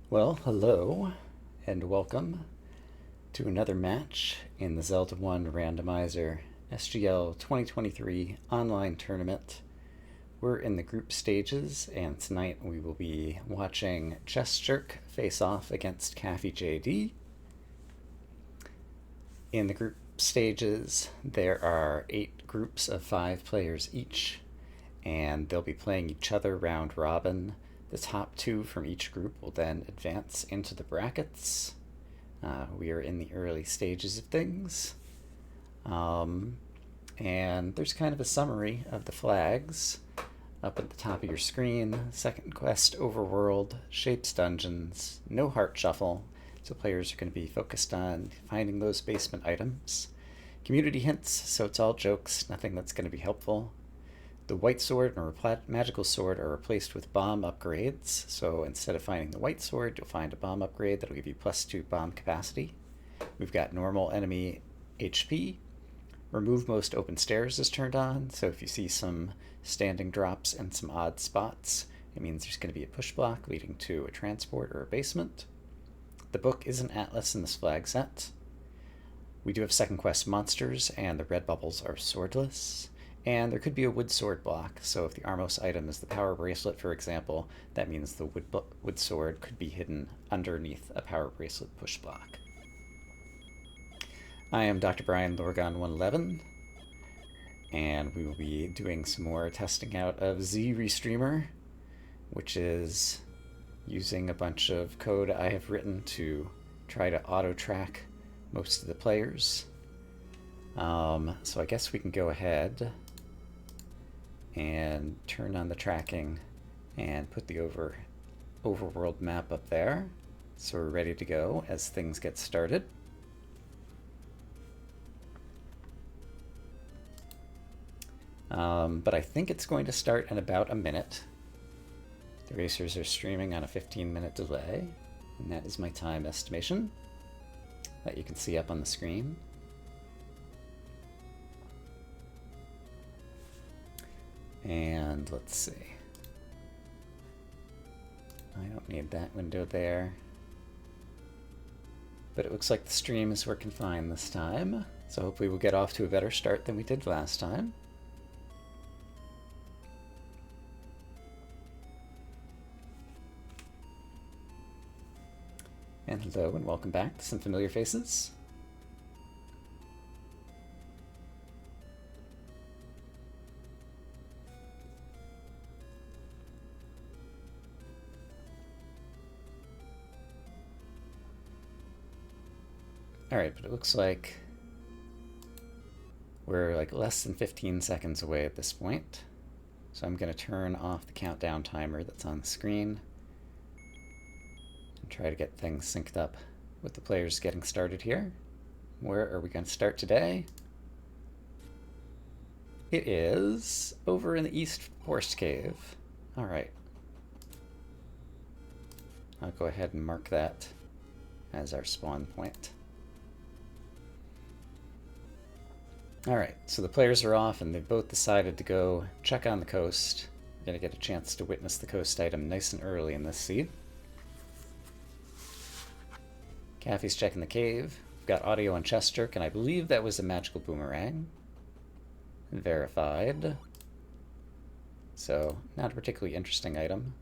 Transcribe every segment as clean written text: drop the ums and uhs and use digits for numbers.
Well, hello, and welcome to another match in the Z1 Randomizer SGL 2023 online tournament. We're in the group stages, and tonight we will be watching chessjerk face off against caffyjd. In the group stages, there are 8 groups of 5 players each, and they'll be playing each other round robin. The top 2 from each group will then advance into the brackets. We are in the early stages of things. And there's kind of a summary of the flags up at the top of your screen. Second quest, overworld, shapes dungeons, no heart shuffle. So players are going to be focused on finding those basement items. Community hints, so it's all jokes, nothing that's going to be helpful. The white sword and magical sword are replaced with bomb upgrades, so instead of finding the white sword, you'll find a bomb upgrade that'll give you +2 bomb capacity. We've got normal enemy HP. Remove most open stairs is turned on, so if you see some standing drops and some odd spots, it means there's going to be a push block leading to a transport or a basement. The book is an atlas in this flag set. We do have second quest monsters, and the red bubbles are swordless. And there could be a wood sword block, so if the Armos item is the power bracelet, for example, that means the wood sword could be hidden underneath a power bracelet push block. I am Dr. Brian Lorgon111, and we will be doing some more testing out of Z-Restreamer, which is using a bunch of code I have written to try to auto-track most of the players. So I guess we can go ahead and turn on the tracking and put the overworld map up there. So we're ready to go as things get started. But I think it's going to start in about a minute. The racers are streaming on a 15-minute delay, and that is my time estimation that you can see up on the screen. And let's see. I don't need that window there. But it looks like the stream is working fine this time. So hopefully we'll get off to a better start than we did last time. And hello and welcome back to some familiar faces. Alright, but it looks like we're like less than 15 seconds away at this point. So I'm going to turn off the countdown timer that's on the screen and try to get things synced up with the players getting started here. Where are we going to start today? It is over in the East Forest Cave. Alright. I'll go ahead and mark that as our spawn point. Alright, so the players are off and they've both decided to go check on the coast. We're going to get a chance to witness the coast item nice and early in this seed. Caffy's checking the cave. We've got audio on chessjerk, and I believe that was a magical boomerang. Verified. So, not a particularly interesting item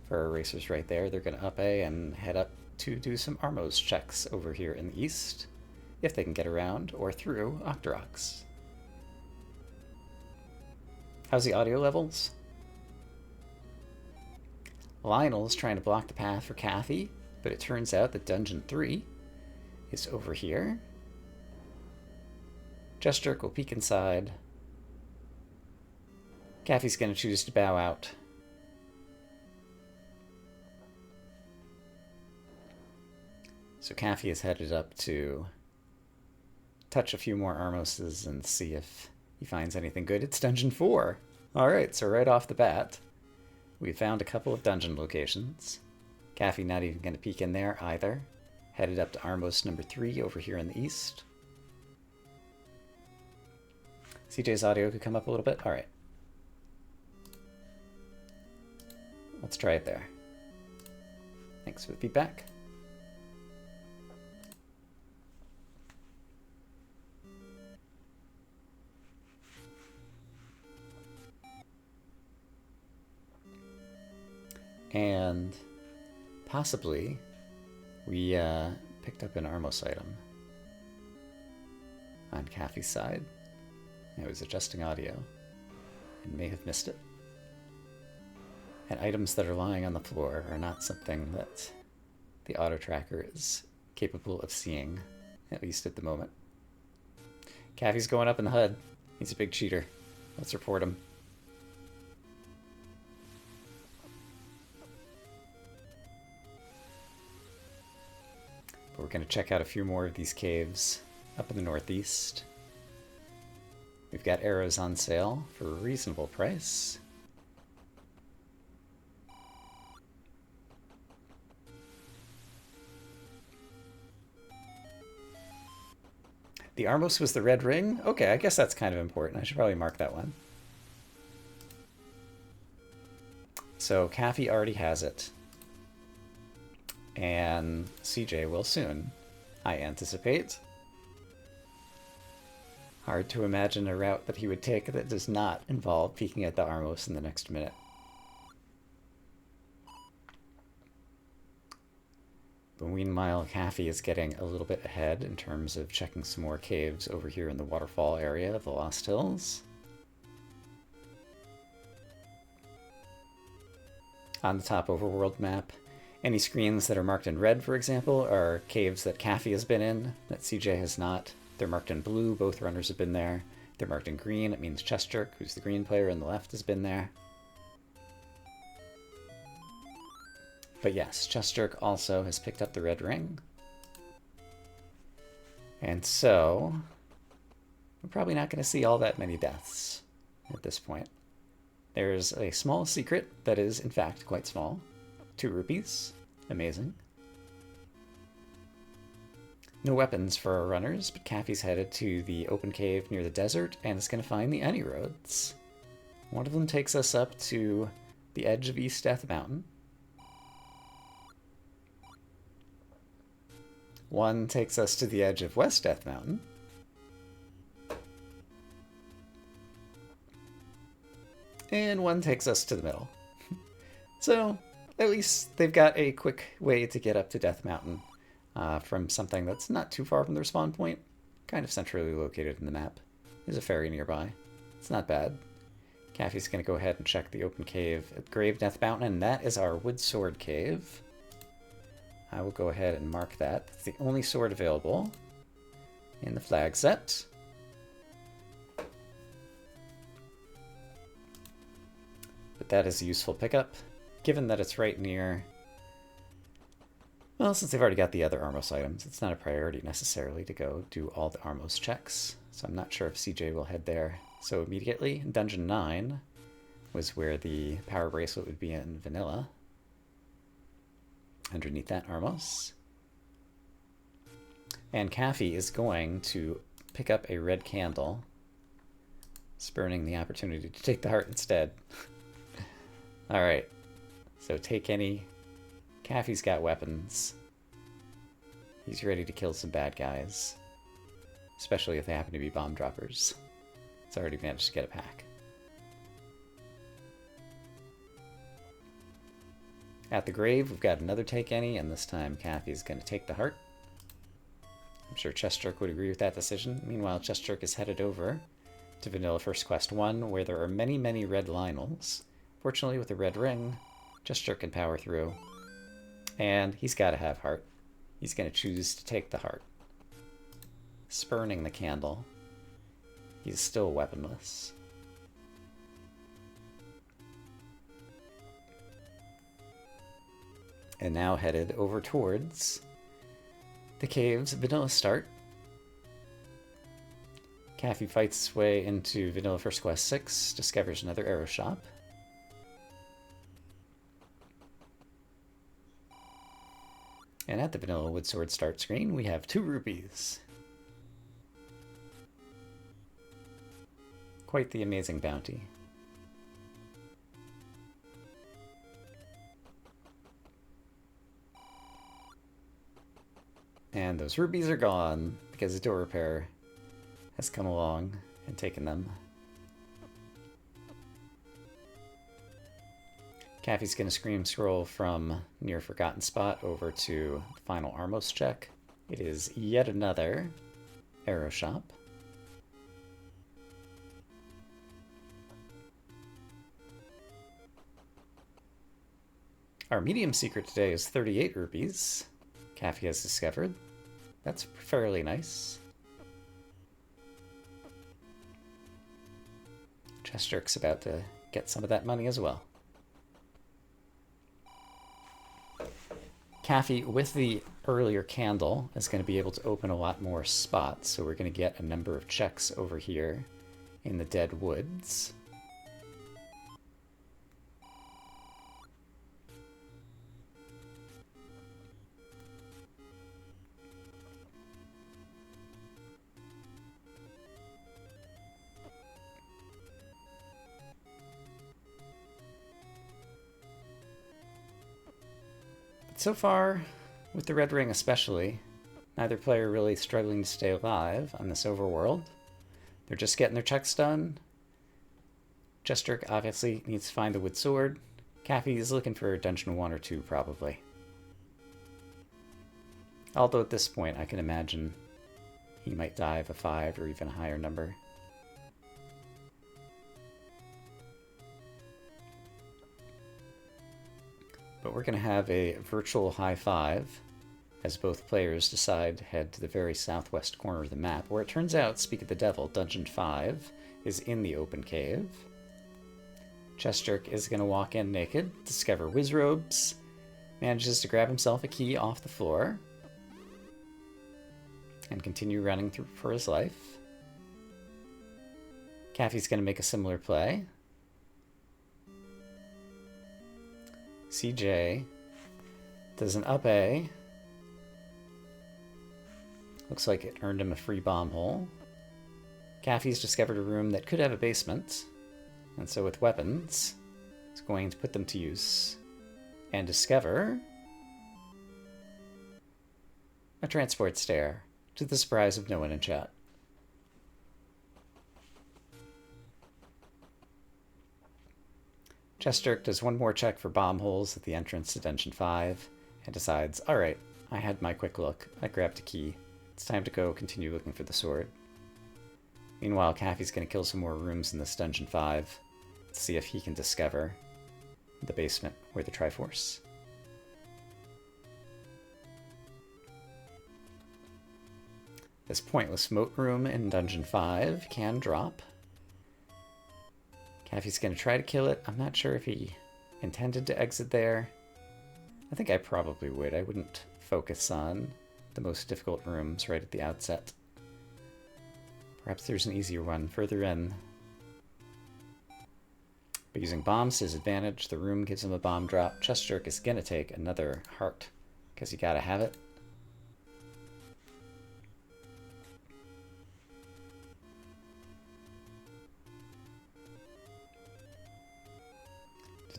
for our racers right there. They're going to up A and head up to do some Armos checks over here in the east, if they can get around or through Octoroks. How's the audio levels? Lionel's trying to block the path for Caffy, but it turns out that Dungeon 3 is over here. chessjerk will peek inside. Caffy's going to choose to bow out. So Caffy is headed up to touch a few more Armoses and see if he finds anything good. It's Dungeon 4. Alright, so right off the bat, we found a couple of dungeon locations. Caffy not even going to peek in there either. Headed up to Armos number 3 over here in the east. CJ's audio could come up a little bit. Alright. Let's try it there. Thanks for the feedback. And possibly we picked up an Armos item on Caffy's side. I was adjusting audio and may have missed it. And items that are lying on the floor are not something that the auto tracker is capable of seeing, at least at the moment. Caffy's going up in the HUD. He's a big cheater. Let's report him. But we're going to check out a few more of these caves up in the northeast. We've got arrows on sale for a reasonable price. The Armos was the red ring? Okay, I guess that's kind of important. I should probably mark that one. So Caffy already has it. And CJ will soon, I anticipate. Hard to imagine a route that he would take that does not involve peeking at the Armos in the next minute. But meanwhile, Caffy is getting a little bit ahead in terms of checking some more caves over here in the waterfall area of the Lost Hills. On the top overworld map, any screens that are marked in red, for example, are caves that Caffy has been in, that CJ has not. They're marked in blue, both runners have been there. They're marked in green, it means chessjerk, who's the green player on the left, has been there. But yes, chessjerk also has picked up the red ring. And so, we're probably not going to see all that many deaths at this point. There's a small secret that is, in fact, quite small. 2 rupees. Amazing. No weapons for our runners, but Caffy's headed to the open cave near the desert and is going to find the any roads. One of them takes us up to the edge of East Death Mountain. One takes us to the edge of West Death Mountain. And one takes us to the middle. So, at least they've got a quick way to get up to Death Mountain from something that's not too far from their spawn point. Kind of centrally located in the map. There's a ferry nearby. It's not bad. Caffy's going to go ahead and check the open cave at Grave Death Mountain, and that is our wood sword cave. I will go ahead and mark that. It's the only sword available in the flag set. But that is a useful pickup, given that it's right near... Well, since they've already got the other Armos items, it's not a priority necessarily to go do all the Armos checks. So I'm not sure if CJ will head there so immediately. Dungeon 9 was where the power bracelet would be in vanilla. Underneath that Armos. And Caffy is going to pick up a red candle, spurning the opportunity to take the heart instead. Alright, so take any. Caffy's got weapons. He's ready to kill some bad guys. Especially if they happen to be bomb droppers. It's already managed to get a pack. At the grave, we've got another take any, and this time Caffy's going to take the heart. I'm sure chessjerk would agree with that decision. Meanwhile, chessjerk is headed over to Vanilla First Quest 1, where there are many, many red Lionels. Fortunately, with a red ring, chessjerk can power through. And he's got to have heart. He's going to choose to take the heart. Spurning the candle. He's still weaponless. And now headed over towards the caves. Vanilla start. Caffy fights his way into Vanilla First Quest 6, discovers another arrow shop. And at the Vanilla Wood Sword start screen, we have 2 rupees. Quite the amazing bounty. And those rubies are gone because the door repair has come along and taken them. Caffy's going to scream scroll from near forgotten spot over to final Armos check. It is yet another arrow shop. Our medium secret today is 38 rupees. Caffy has discovered. That's fairly nice. Chessjerk's about to get some of that money as well. Caffy, with the earlier candle, is going to be able to open a lot more spots, so we're going to get a number of checks over here in the Dead Woods. So far, with the red ring especially, neither player really struggling to stay alive on this overworld. They're just getting their checks done. chessjerk obviously needs to find the wood sword. Caffy is looking for dungeon 1 or 2 probably. Although at this point I can imagine he might die of a 5 or even a higher number. But we're going to have a virtual high 5 as both players decide to head to the very southwest corner of the map, where it turns out, speak of the devil, Dungeon 5 is in the open cave. chessjerk is going to walk in naked, discover wizrobes, manages to grab himself a key off the floor, and continue running through for his life. Caffy's going to make a similar play. CJ does an up A. Looks like it earned him a free bomb hole. Caffy's discovered a room that could have a basement, and so with weapons, he's going to put them to use and discover a transport stair, to the surprise of no one in chat. chessjerk does one more check for bomb holes at the entrance to Dungeon 5 and decides, alright, I had my quick look, I grabbed a key, it's time to go continue looking for the sword. Meanwhile, Caffy's going to kill some more rooms in this Dungeon 5 to see if he can discover the basement where the Triforce. This pointless moat room in Dungeon 5 can drop. Caffy's going to try to kill it. I'm not sure if he intended to exit there. I think I probably would. I wouldn't focus on the most difficult rooms right at the outset. Perhaps there's an easier one further in. But using bombs to his advantage, the room gives him a bomb drop. chessjerk is going to take another heart, because you gotta have it.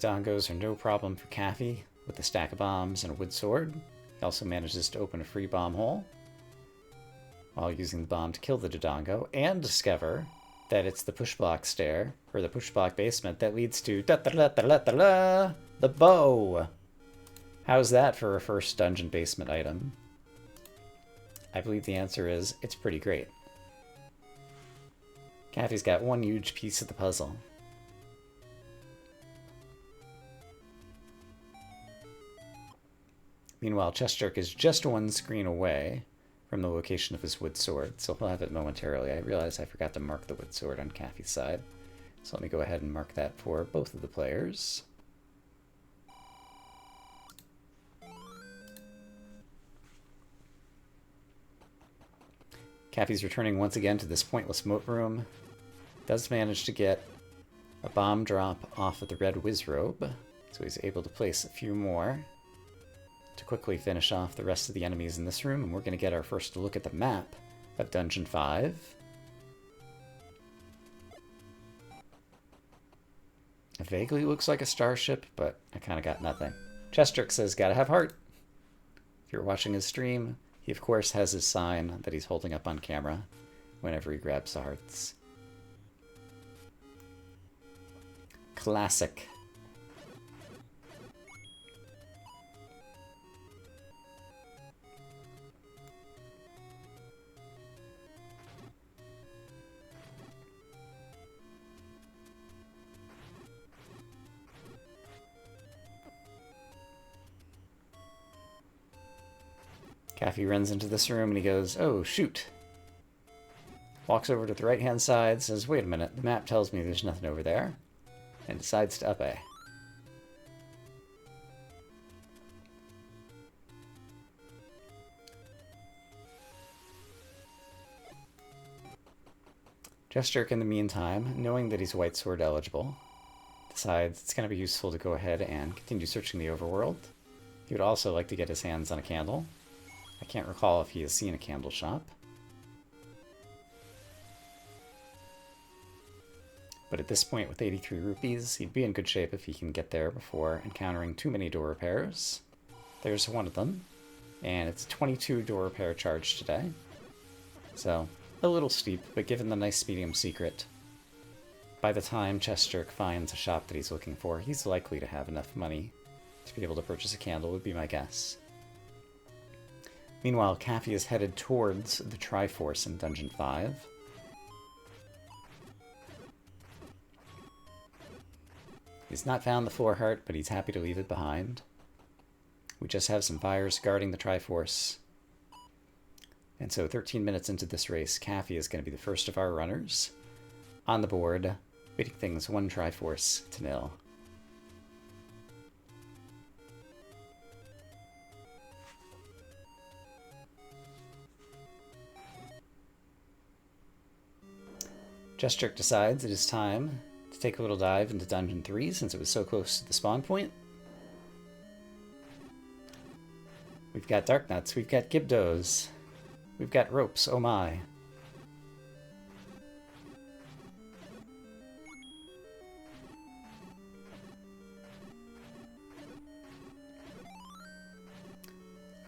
Dodongos are no problem for Caffy with a stack of bombs and a wood sword. He also manages to open a free bomb hole while using the bomb to kill the Dodongo and discover that it's the push block stair, or the push block basement, that leads to the bow. How's that for a first dungeon basement item? I believe the answer is it's pretty great. Caffy's got one huge piece of the puzzle. Meanwhile, chessjerk is just one screen away from the location of his wood sword, so he'll have it momentarily. I realize I forgot to mark the wood sword on Caffy's side, so let me go ahead and mark that for both of the players. Caffy's returning once again to this pointless moat room. Does manage to get a bomb drop off of the red wizrobe, so he's able to place a few more to quickly finish off the rest of the enemies in this room, and we're going to get our first look at the map of Dungeon 5. It vaguely looks like a starship, but I kind of got nothing. chessjerk says, gotta have heart. If you're watching his stream, He, of course, has his sign that he's holding up on camera whenever he grabs the hearts. Classic. Caffy runs into this room and he goes, "Oh, shoot." Walks over to the right-hand side, says, "Wait a minute, the map tells me there's nothing over there," and decides to up A. chessjerk, in the meantime, knowing that he's white sword eligible, decides it's going to be useful to go ahead and continue searching the overworld. He would also like to get his hands on a candle. I can't recall if he has seen a candle shop. But at this point, with 83 rupees, he'd be in good shape if he can get there before encountering too many door repairs. There's one of them, and it's 22 door repair charge today. So, a little steep, but given the nice medium secret, by the time chessjerk finds a shop that he's looking for, he's likely to have enough money to be able to purchase a candle, would be my guess. Meanwhile, Caffy is headed towards the Triforce in Dungeon 5. He's not found the floor heart, but he's happy to leave it behind. We just have some fires guarding the Triforce. And so 13 minutes into this race, Caffy is going to be the first of our runners on the board, beating things 1 Triforce to 0. chessjerk decides it is time to take a little dive into Dungeon 3 since it was so close to the spawn point. We've got Dark Nuts, we've got Gibdos, we've got Ropes, oh my.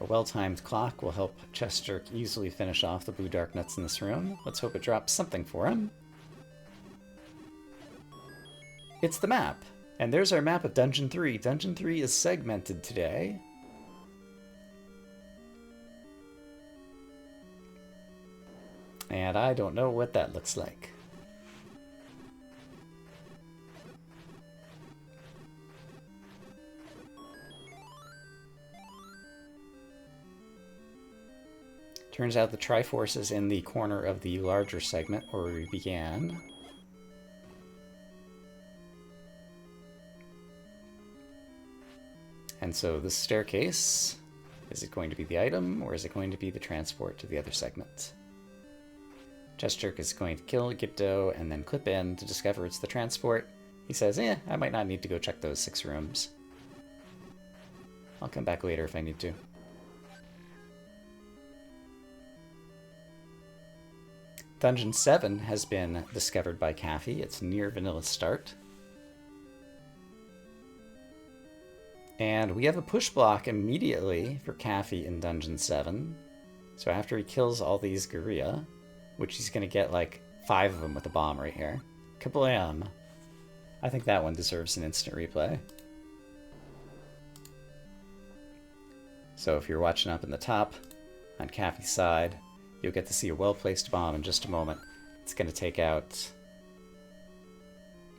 A well-timed clock will help chessjerk easily finish off the blue Dark Nuts in this room. Let's hope it drops something for him. It's the map! And there's our map of Dungeon 3. Dungeon 3 is segmented today. And I don't know what that looks like. Turns out the Triforce is in the corner of the larger segment where we began. And so this staircase, is it going to be the item, or is it going to be the transport to the other segment? chessjerk is going to kill Gibdo and then clip in to discover it's the transport. He says, I might not need to go check those 6 rooms. I'll come back later if I need to. Dungeon 7 has been discovered by Caffy. It's near vanilla start. And we have a push block immediately for Caffy in Dungeon 7. So after he kills all these Guerrilla, which he's going to get like 5 of them with a bomb right here. Kablam! I think that one deserves an instant replay. So if you're watching up in the top, on Caffy's side, you'll get to see a well-placed bomb in just a moment. It's going to take out...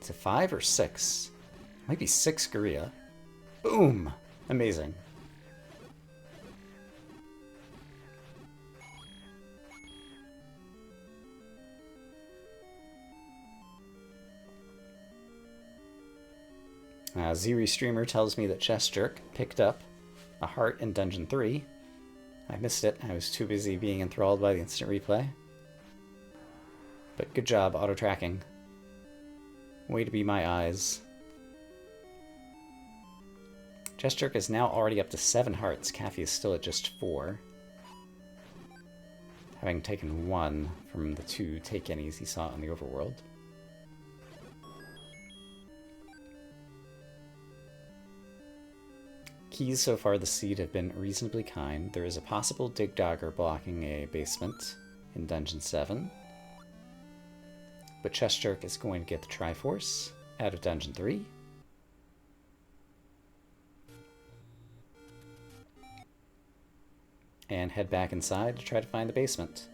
Is it 5 or 6? Might be 6 Guerrilla. Boom! Amazing. Z-Restreamer tells me that chessjerk picked up a heart in Dungeon 3. I missed it. I was too busy being enthralled by the instant replay. But good job, auto-tracking. Way to be my eyes. chessjerk is now already up to 7 hearts. Caffy is still at just 4. Having taken 1 from the 2 take-any's he saw on the overworld. keys so far this seed have been reasonably kind. There is a possible dig dogger blocking a basement in Dungeon 7. But chessjerk is going to get the Triforce out of Dungeon 3. And head back inside to try to find the basement.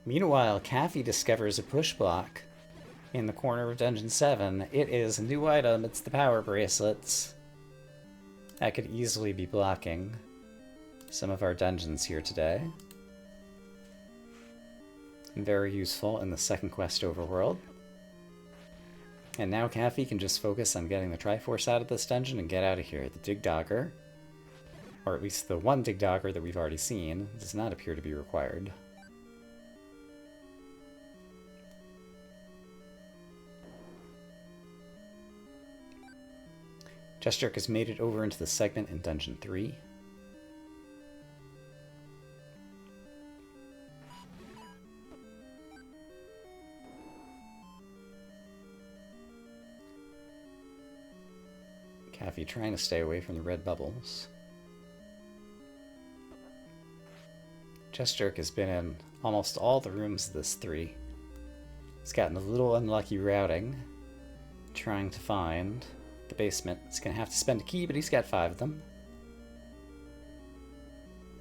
Meanwhile, caffyyd discovers a push block in the corner of Dungeon 7. It is a new item. It's the power bracelets. That could easily be blocking some of our dungeons here today. And very useful in the second quest overworld. And now caffyyd can just focus on getting the Triforce out of this dungeon and get out of here. The dig dogger, or at least the one dig dogger that we've already seen, does not appear to be required. chessjerk has made it over into the segment in Dungeon 3. caffyyd trying to stay away from the red bubbles. chessjerk has been in almost all the rooms of this 3. He's gotten a little unlucky routing, trying to find the basement. He's going to have to spend a key, but he's got 5 of them.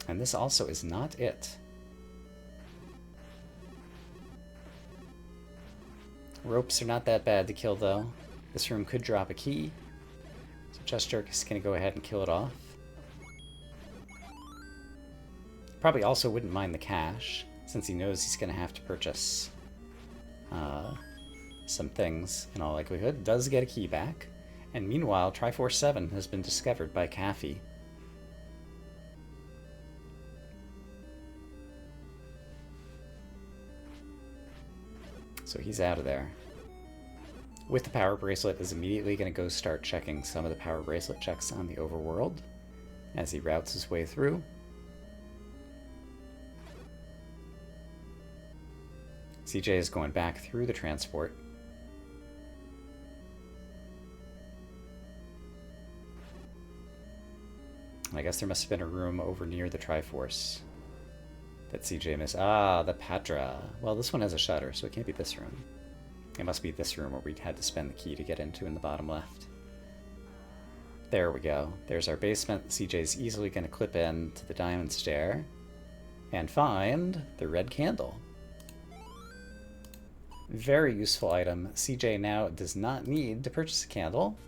And this also is not it. Ropes are not that bad to kill, though. This room could drop a key. So chessjerk is going to go ahead and kill it off. Probably also wouldn't mind the cash, since he knows he's going to have to purchase some things, in all likelihood. Does get a key back. And meanwhile, Triforce 7 has been discovered by caffyyd. So he's out of there. With the power bracelet, is immediately going to go start checking some of the power bracelet checks on the overworld as he routes his way through. CJ is going back through the transport. I guess there must have been a room over near the Triforce that CJ missed. Ah, the Patra. Well, this one has a shutter, so it can't be this room. It must be this room where we had to spend the key to get into in the bottom left. There we go. There's our basement. CJ's easily going to clip in to the diamond stair and find the red candle. Very useful item. CJ now does not need to purchase a candle,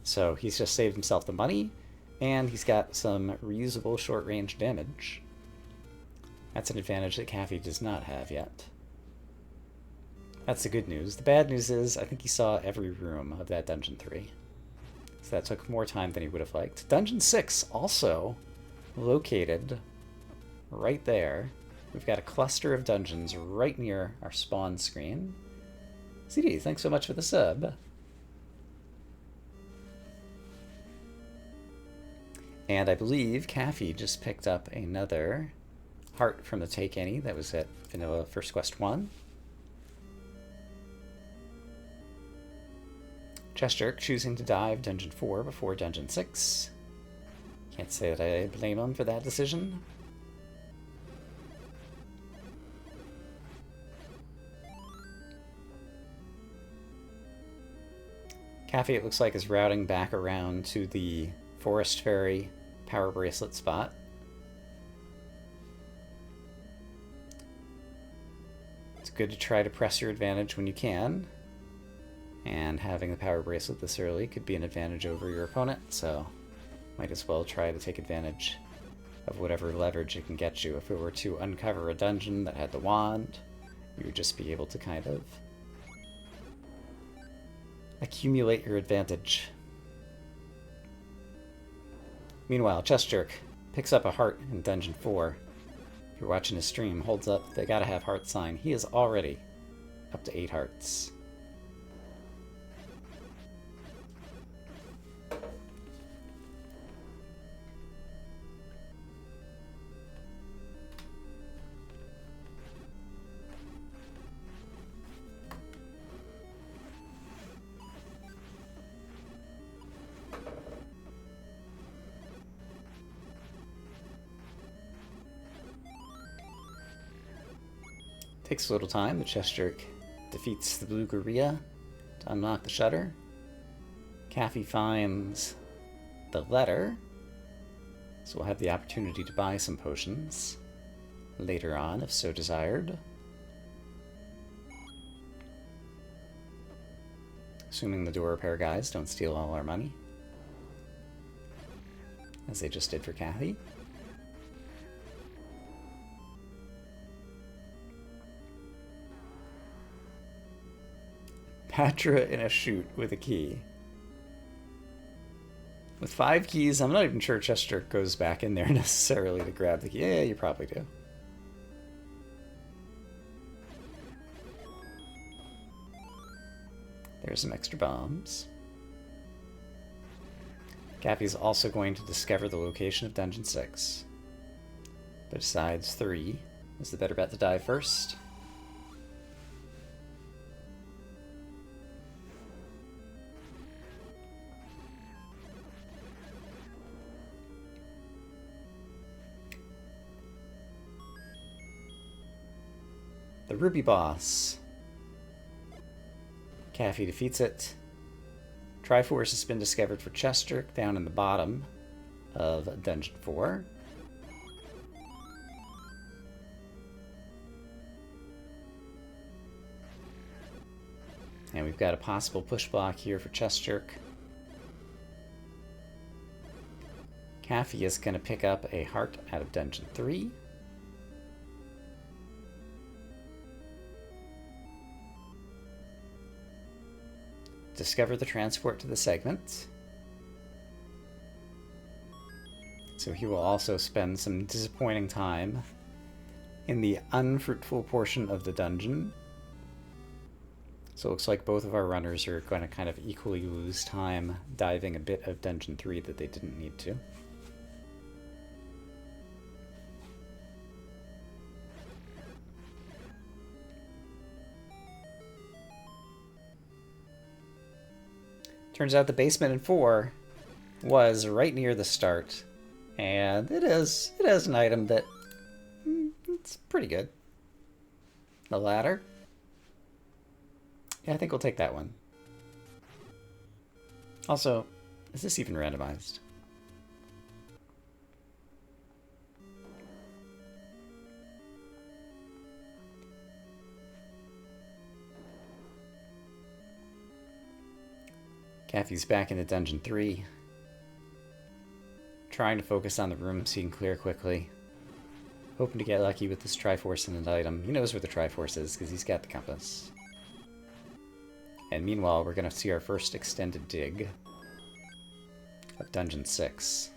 so he's just saved himself the money, and he's got some reusable short-range damage. That's an advantage that caffyyd does not have yet. That's the good news. The bad news is I think he saw every room of that Dungeon 3. So that took more time than he would have liked. Dungeon 6 also located right there. We've got a cluster of dungeons right near our spawn screen. CD, thanks so much for the sub. And I believe caffyyd just picked up another heart from the Take Any that was at Vanilla First Quest 1. chessjerk choosing to dive Dungeon 4 before Dungeon 6. Can't say that I blame him for that decision. caffyyd, it looks like, is routing back around to the Forest Fairy power bracelet spot. It's good to try to press your advantage when you can. And having the power bracelet this early could be an advantage over your opponent, so might as well try to take advantage of whatever leverage it can get you. If it were to uncover a dungeon that had the wand, you would just be able to kind of accumulate your advantage. Meanwhile, chessjerk picks up a heart in Dungeon 4. If you're watching his stream, holds up, they gotta have heart sign. He is already up to 8 hearts. Takes a little time. The chessjerk defeats the blue gorilla to unlock the shutter. Caffy finds the letter, so we'll have the opportunity to buy some potions later on, if so desired. Assuming the door repair guys don't steal all our money, as they just did for Caffy. Patra in a chute with a key. With 5 keys, I'm not even sure chessjerk goes back in there necessarily to grab the key. Yeah, you probably do. There's some extra bombs. Caffy's also going to discover the location of Dungeon 6. But decides 3 is the better bet to die first. The Ruby Boss. Caffy defeats it. Triforce has been discovered for chessjerk down in the bottom of Dungeon 4. And we've got a possible push block here for chessjerk. Caffy is going to pick up a heart out of Dungeon 3. Discover the transport to the segment. So he will also spend some disappointing time in the unfruitful portion of the dungeon. So it looks like both of our runners are going to kind of equally lose time diving a bit of Dungeon 3 that they didn't need to. Turns out the basement in 4 was right near the start, and it has an item that it's pretty good. The ladder. Yeah, I think we'll take that one. Also, is this even randomized? Caffy's back into Dungeon 3. Trying to focus on the rooms he can clear quickly. Hoping to get lucky with this Triforce and an item. He knows where the Triforce is because he's got the compass. And meanwhile, we're going to see our first extended dig of Dungeon 6.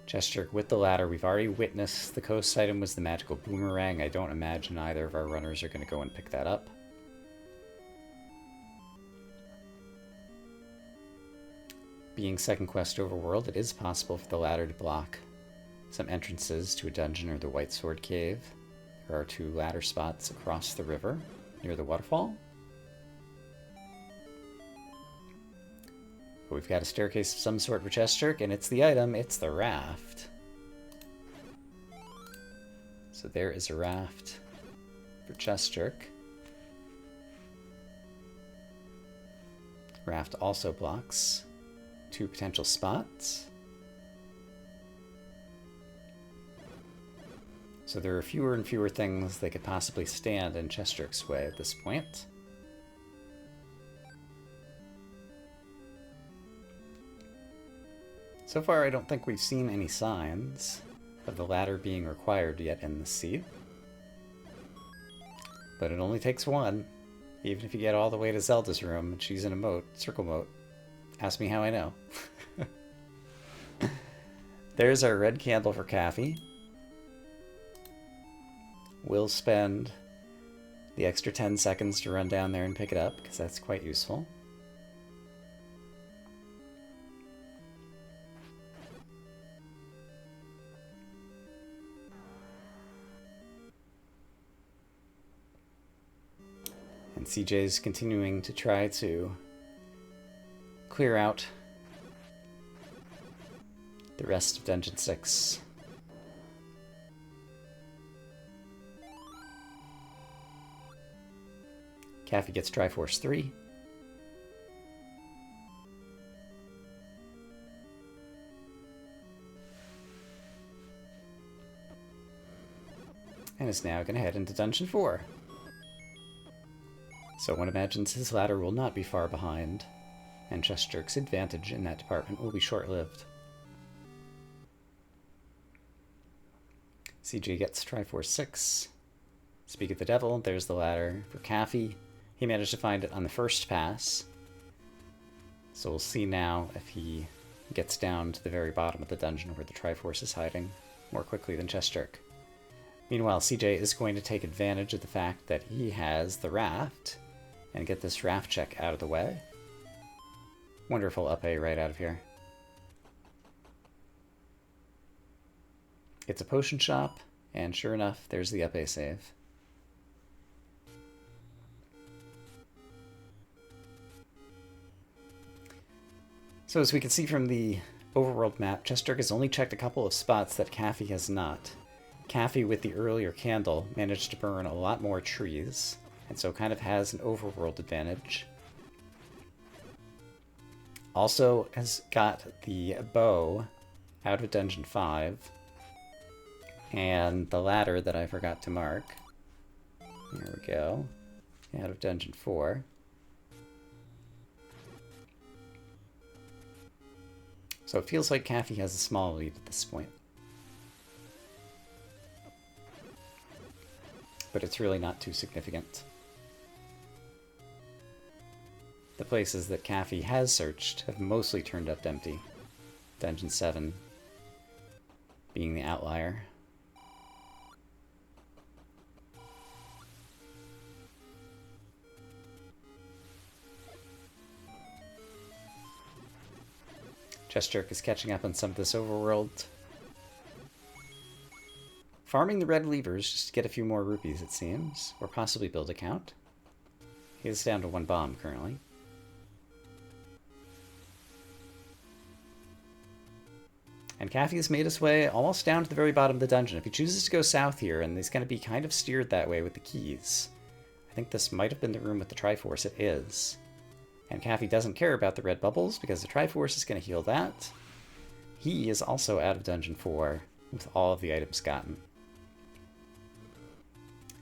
chessjerk with the ladder. We've already witnessed the coast item was the magical boomerang. I don't imagine either of our runners are going to go and pick that up. Being second quest overworld, it is possible for the ladder to block some entrances to a dungeon or the White Sword Cave. There are 2 ladder spots across the river near the waterfall. But we've got a staircase of some sort for chessjerk, and it's the item, it's the raft. So there is a raft for chessjerk. Raft also blocks 2 potential spots. So there are fewer and fewer things that could possibly stand in chessjerk's way at this point. So far, I don't think we've seen any signs of the ladder being required yet in the sea. But it only takes one. Even if you get all the way to Zelda's room and she's in a moat, circle moat. Ask me how I know. There's our red candle for Caffy. We'll spend the extra 10 seconds to run down there and pick it up, because that's quite useful. And CJ's continuing to try to clear out the rest of Dungeon 6. Caffy gets Triforce 3. And is now going to head into Dungeon 4. So one imagines his ladder will not be far behind, and chessjerk's advantage in that department will be short-lived. CJ gets Triforce 6. Speak of the Devil, there's the ladder for Caffy. He managed to find it on the first pass. So we'll see now if he gets down to the very bottom of the dungeon where the Triforce is hiding more quickly than chessjerk. Meanwhile, CJ is going to take advantage of the fact that he has the raft and get this raft check out of the way. Wonderful up A right out of here. It's a potion shop, and sure enough, there's the up A save. So as we can see from the overworld map, chessjerk has only checked a couple of spots that Caffy has not. Caffy, with the earlier candle, managed to burn a lot more trees, and so kind of has an overworld advantage. Also has got the bow out of Dungeon 5, and the ladder that I forgot to mark. There we go. Out of Dungeon 4. So it feels like Caffy has a small lead at this point. But it's really not too significant. The places that Caffy has searched have mostly turned up empty. Dungeon 7 being the outlier. chessjerk is catching up on some of this overworld. Farming the red levers just to get a few more rupees, it seems. Or possibly build a count. He is down to 1 bomb currently. And Caffy has made his way almost down to the very bottom of the dungeon. If he chooses to go south here, and he's going to be kind of steered that way with the keys. I think this might have been the room with the Triforce. It is. And Caffy doesn't care about the red bubbles because the Triforce is going to heal that. He is also out of Dungeon 4 with all of the items gotten.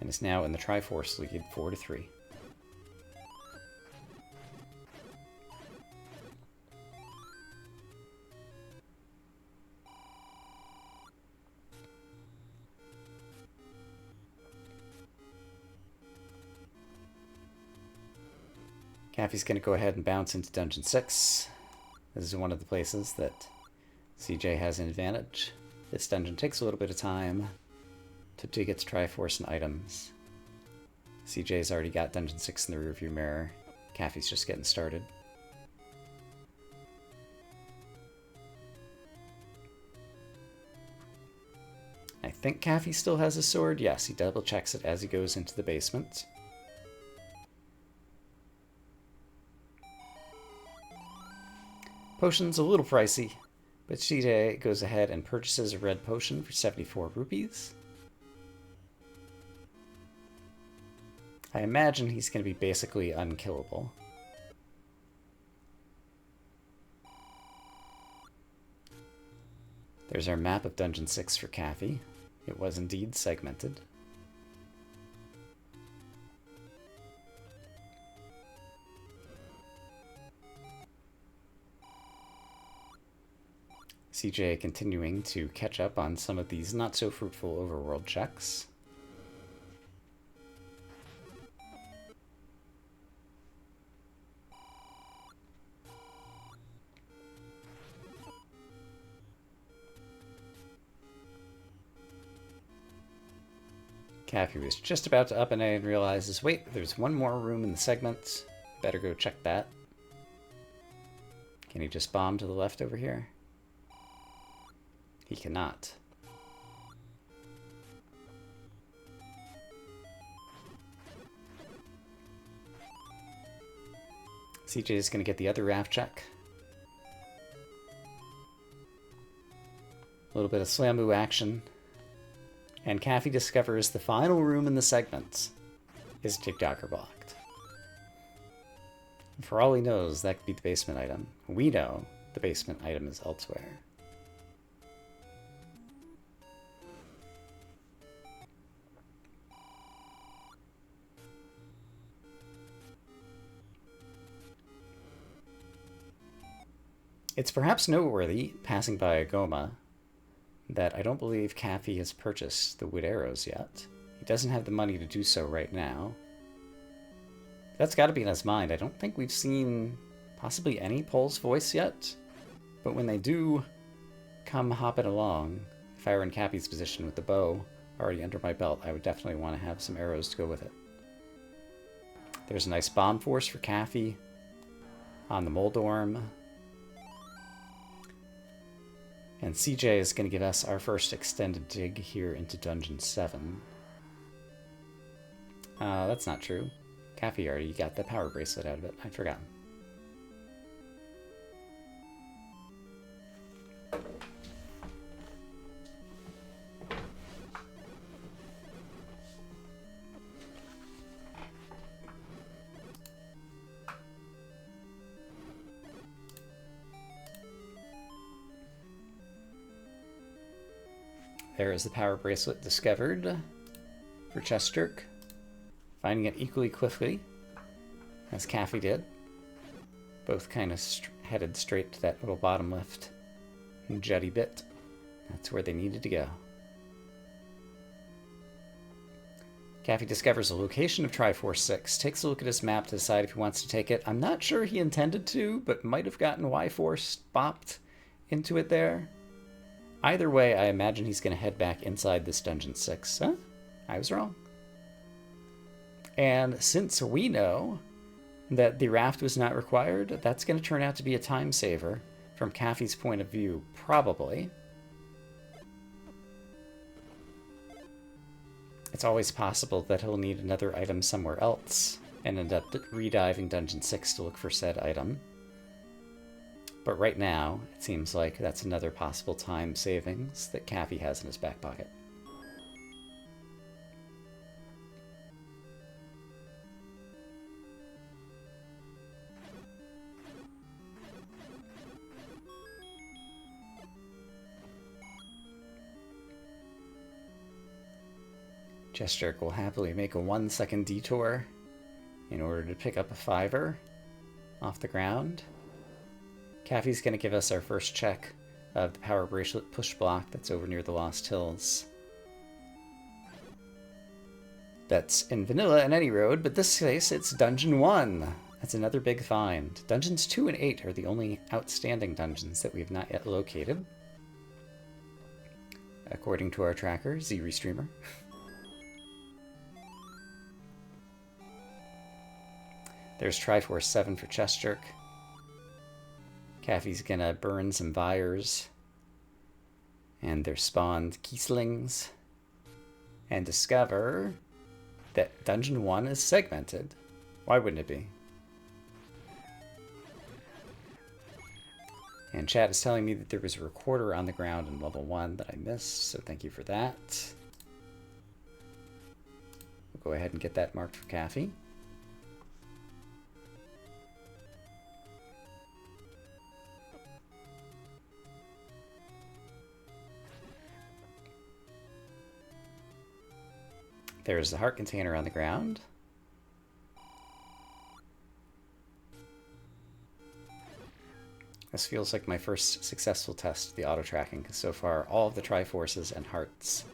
And is now in the Triforce lead 4-3. Caffy's going to go ahead and bounce into Dungeon 6. This is one of the places that CJ has an advantage. This dungeon takes a little bit of time to dig its Triforce and items. CJ's already got Dungeon 6 in the rearview mirror. Caffy's just getting started. I think Caffy still has a sword. Yes, he double checks it as he goes into the basement. Potion's a little pricey, but CJ goes ahead and purchases a red potion for 74 rupees. I imagine he's going to be basically unkillable. There's our map of Dungeon 6 for Caffy. It was indeed segmented. CJ continuing to catch up on some of these not-so-fruitful overworld checks. Caffy was just about to up an A and realizes, wait, there's one more room in the segment. Better go check that. Can he just bomb to the left over here? He cannot. CJ is going to get the other raft check. A little bit of slambu action. And Caffy discovers the final room in the segment is TikToker blocked. For all he knows, that could be the basement item. We know the basement item is elsewhere. It's perhaps noteworthy, passing by a Goma, that I don't believe Caffy has purchased the wood arrows yet. He doesn't have the money to do so right now. That's got to be in his mind. I don't think we've seen possibly any Pole's voice yet, but when they do come hopping along, if I were in Cappy's position with the bow already under my belt, I would definitely want to have some arrows to go with it. There's a nice bomb force for Caffy on the Moldorm. And CJ is going to give us our first extended dig here into Dungeon 7. That's not true. Caffy already got the power bracelet out of it. I'd forgotten. There is the power bracelet discovered for chessjerk. Finding it equally quickly as Caffy did. Both kind of headed straight to that little bottom left jutty bit. That's where they needed to go. Caffy discovers the location of Triforce 6, takes a look at his map to decide if he wants to take it. I'm not sure he intended to, but might have gotten Y-Force bopped into it there. Either way, I imagine he's going to head back inside this Dungeon 6. Huh? I was wrong. And since we know that the raft was not required, that's going to turn out to be a time saver from Caffy's point of view, probably. It's always possible that he'll need another item somewhere else and end up rediving Dungeon 6 to look for said item. But right now, it seems like that's another possible time savings that Caffy has in his back pocket. chessjerk will happily make a 1-second detour in order to pick up a 5er off the ground. Caffy's going to give us our first check of the power bracelet push block that's over near the Lost Hills. That's in vanilla in any road, but this case it's Dungeon 1. That's another big find. Dungeons 2 and 8 are the only outstanding dungeons that we have not yet located, according to our tracker, Z-Restreamer. There's Triforce 7 for chessjerk. Caffy's gonna burn some Vyres and their spawned Kieslings and discover that Dungeon 1 is segmented. Why wouldn't it be? And chat is telling me that there was a recorder on the ground in level 1 that I missed, so thank you for that. We'll go ahead and get that marked for Caffy. There's the heart container on the ground. This feels like my first successful test of the auto-tracking, because so far all of the triforces and hearts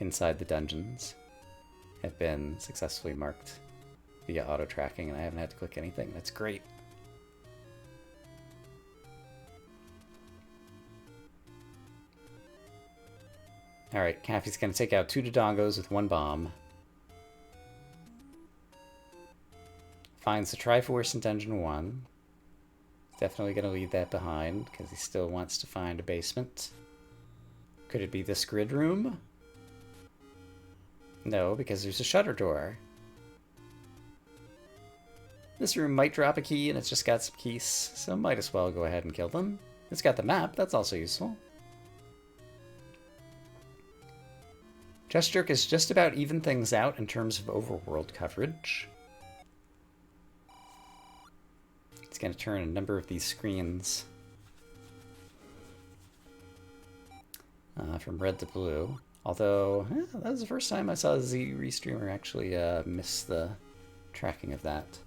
inside the dungeons have been successfully marked via auto-tracking, and I haven't had to click anything. That's great. Alright, Caffy's going to take out 2 Dodongos with 1 bomb. Finds the Triforce in Dungeon 1. Definitely going to leave that behind, because he still wants to find a basement. Could it be this grid room? No, because there's a shutter door. This room might drop a key, and it's just got some keys, so might as well go ahead and kill them. It's got the map, that's also useful. chessjerk is just about even things out in terms of overworld coverage. It's going to turn a number of these screens from red to blue. Although, that was the first time I saw Z-Restreamer actually miss the tracking of that.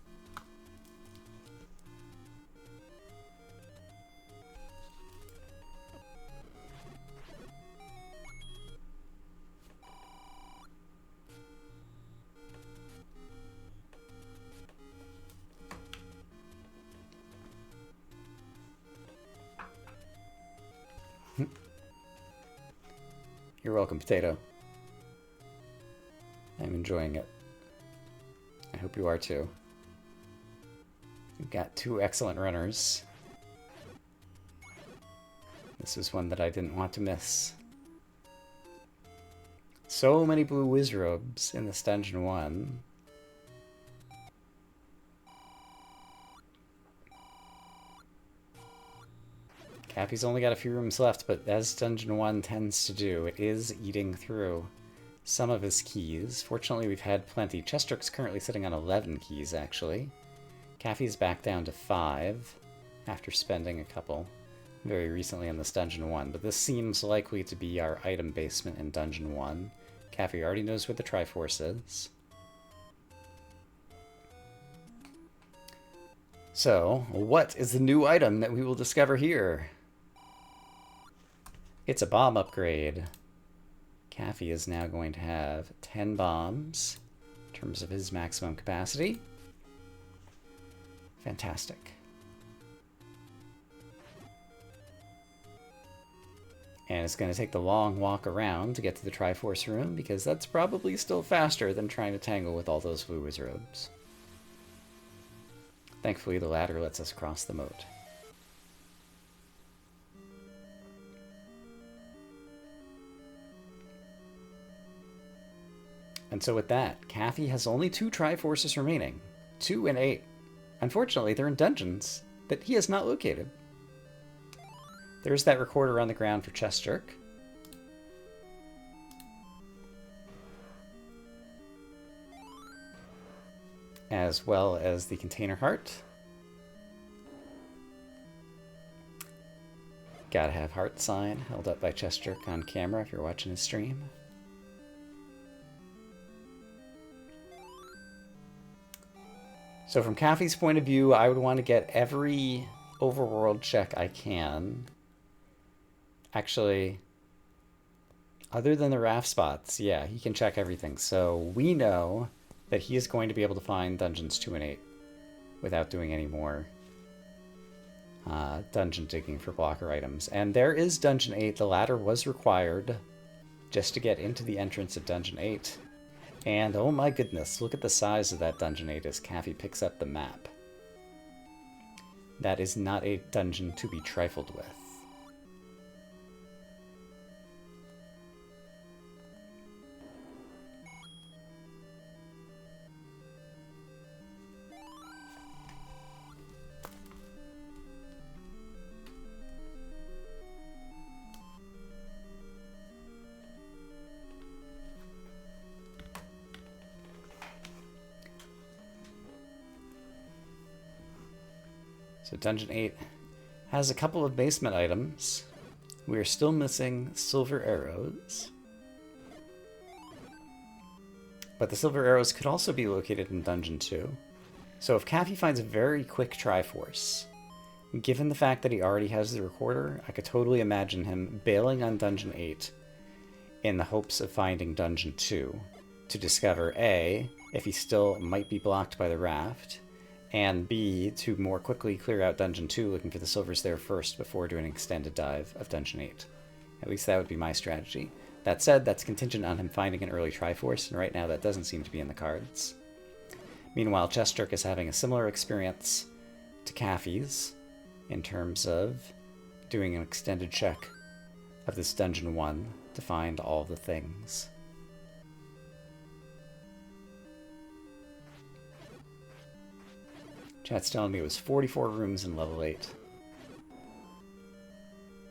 You're welcome, Potato. I'm enjoying it. I hope you are too. We've got two excellent runners. This was one that I didn't want to miss. So many blue Wizrobes in this Dungeon 1. Cappy's only got a few rooms left, but as Dungeon 1 tends to do, it is eating through some of his keys. Fortunately, we've had plenty. chessjerk's currently sitting on 11 keys, actually. Caffy's back down to 5 after spending a couple very recently in this Dungeon 1, but this seems likely to be our item basement in Dungeon 1. Caffy already knows where the Triforce is. So, what is the new item that we will discover here? It's a bomb upgrade. Caffy is now going to have 10 bombs in terms of his maximum capacity. Fantastic. And it's going to take the long walk around to get to the Triforce room, because that's probably still faster than trying to tangle with all those blue Wizrobes. Thankfully, the ladder lets us cross the moat. And so with that, Caffy has only 2 Triforces remaining. 2 and 8. Unfortunately, they're in dungeons that he has not located. There's that recorder on the ground for chessjerk. As well as the container heart. Gotta have heart sign held up by chessjerk on camera if you're watching his stream. So from Caffy's point of view, I would want to get every overworld check I can. Actually, other than the raft spots, yeah, he can check everything. So we know that he is going to be able to find dungeons 2 and 8 without doing any more dungeon digging for blocker items. And there is Dungeon 8. The ladder was required just to get into the entrance of Dungeon 8. And oh my goodness, look at the size of that Dungeon 8 as Caffy picks up the map. That is not a dungeon to be trifled with. So Dungeon 8 has a couple of basement items. We are still missing silver arrows. But the silver arrows could also be located in Dungeon 2. So if Caffy finds a very quick Triforce, given the fact that he already has the recorder, I could totally imagine him bailing on Dungeon 8 in the hopes of finding Dungeon 2 to discover A, if he still might be blocked by the raft, and B, to more quickly clear out Dungeon 2 looking for the silvers there first before doing an extended dive of Dungeon 8. At least that would be my strategy. That said, that's contingent on him finding an early Triforce, and right now that doesn't seem to be in the cards. Meanwhile, chessjerk is having a similar experience to Caffy's in terms of doing an extended check of this Dungeon 1 to find all the things. Chat's telling me it was 44 rooms in level 8.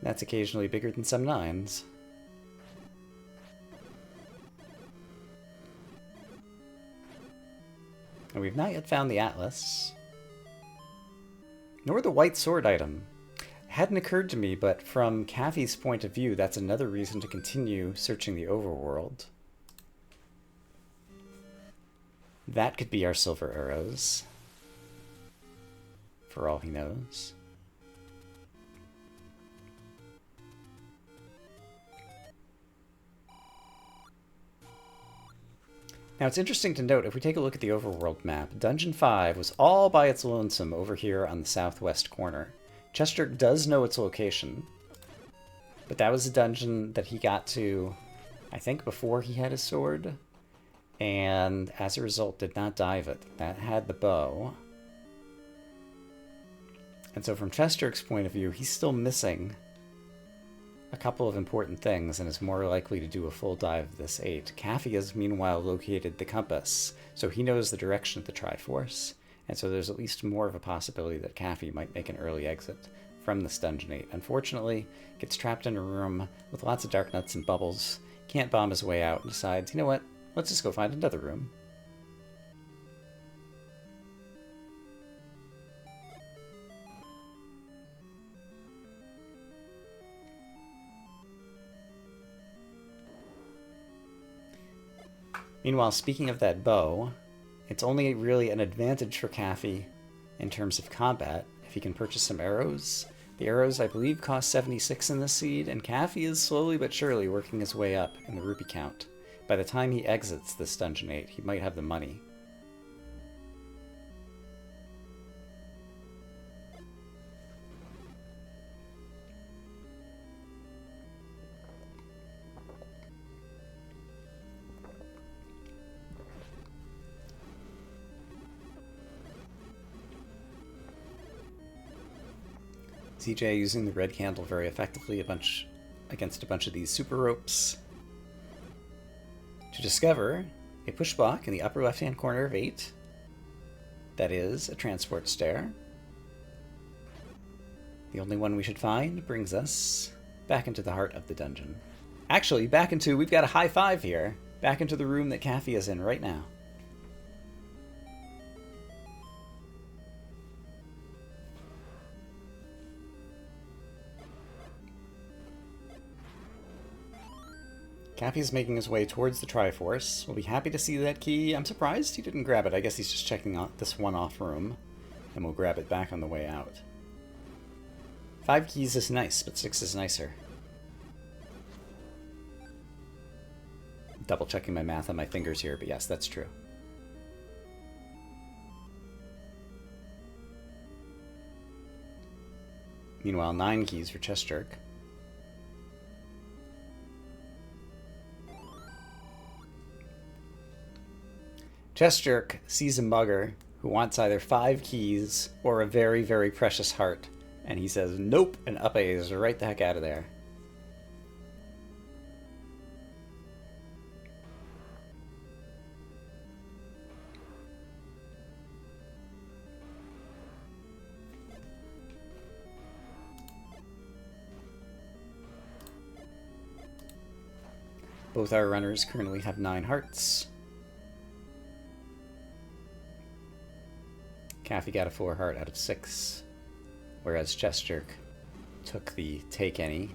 That's occasionally bigger than some 9s. And we've not yet found the Atlas. Nor the white sword item. Hadn't occurred to me, but from Caffy's point of view, that's another reason to continue searching the overworld. That could be our silver arrows, for all he knows. Now it's interesting to note, if we take a look at the overworld map, Dungeon 5 was all by its lonesome over here on the southwest corner. chessjerk does know its location, but that was a dungeon that he got to, I think, before he had his sword, and as a result did not dive it. That had the bow. And so from chessjerk's point of view, he's still missing a couple of important things and is more likely to do a full dive of this 8. Caffy has meanwhile located the compass, so he knows the direction of the Triforce, and so there's at least more of a possibility that Caffy might make an early exit from this Dungeon 8. Unfortunately, gets trapped in a room with lots of dark nuts and bubbles, can't bomb his way out, and decides, you know what, let's just go find another room. Meanwhile, speaking of that bow, it's only really an advantage for Caffy in terms of combat if he can purchase some arrows. The arrows, I believe, cost 76 in this seed, and Caffy is slowly but surely working his way up in the rupee count. By the time he exits this Dungeon 8, he might have the money. CJ using the red candle very effectively against a bunch of these super ropes. To discover a push block in the upper left-hand corner of 8. That is a transport stair. The only one we should find brings us back into the heart of the dungeon. Actually, we've got a high 5 here. Back into the room that Caffy is in right now. Caffy's making his way towards the Triforce. We'll be happy to see that key. I'm surprised he didn't grab it. I guess he's just checking out this one-off room, and we'll grab it back on the way out. 5 keys is nice, but 6 is nicer. Double checking my math on my fingers here, but yes, that's true. Meanwhile, 9 keys for chessjerk. chessjerk sees a mugger who wants either 5 keys or a very, very precious heart, and he says nope, and up A's right the heck out of there. Both our runners currently have 9 hearts. Caffy got a 4 heart out of 6, whereas chessjerk took the take any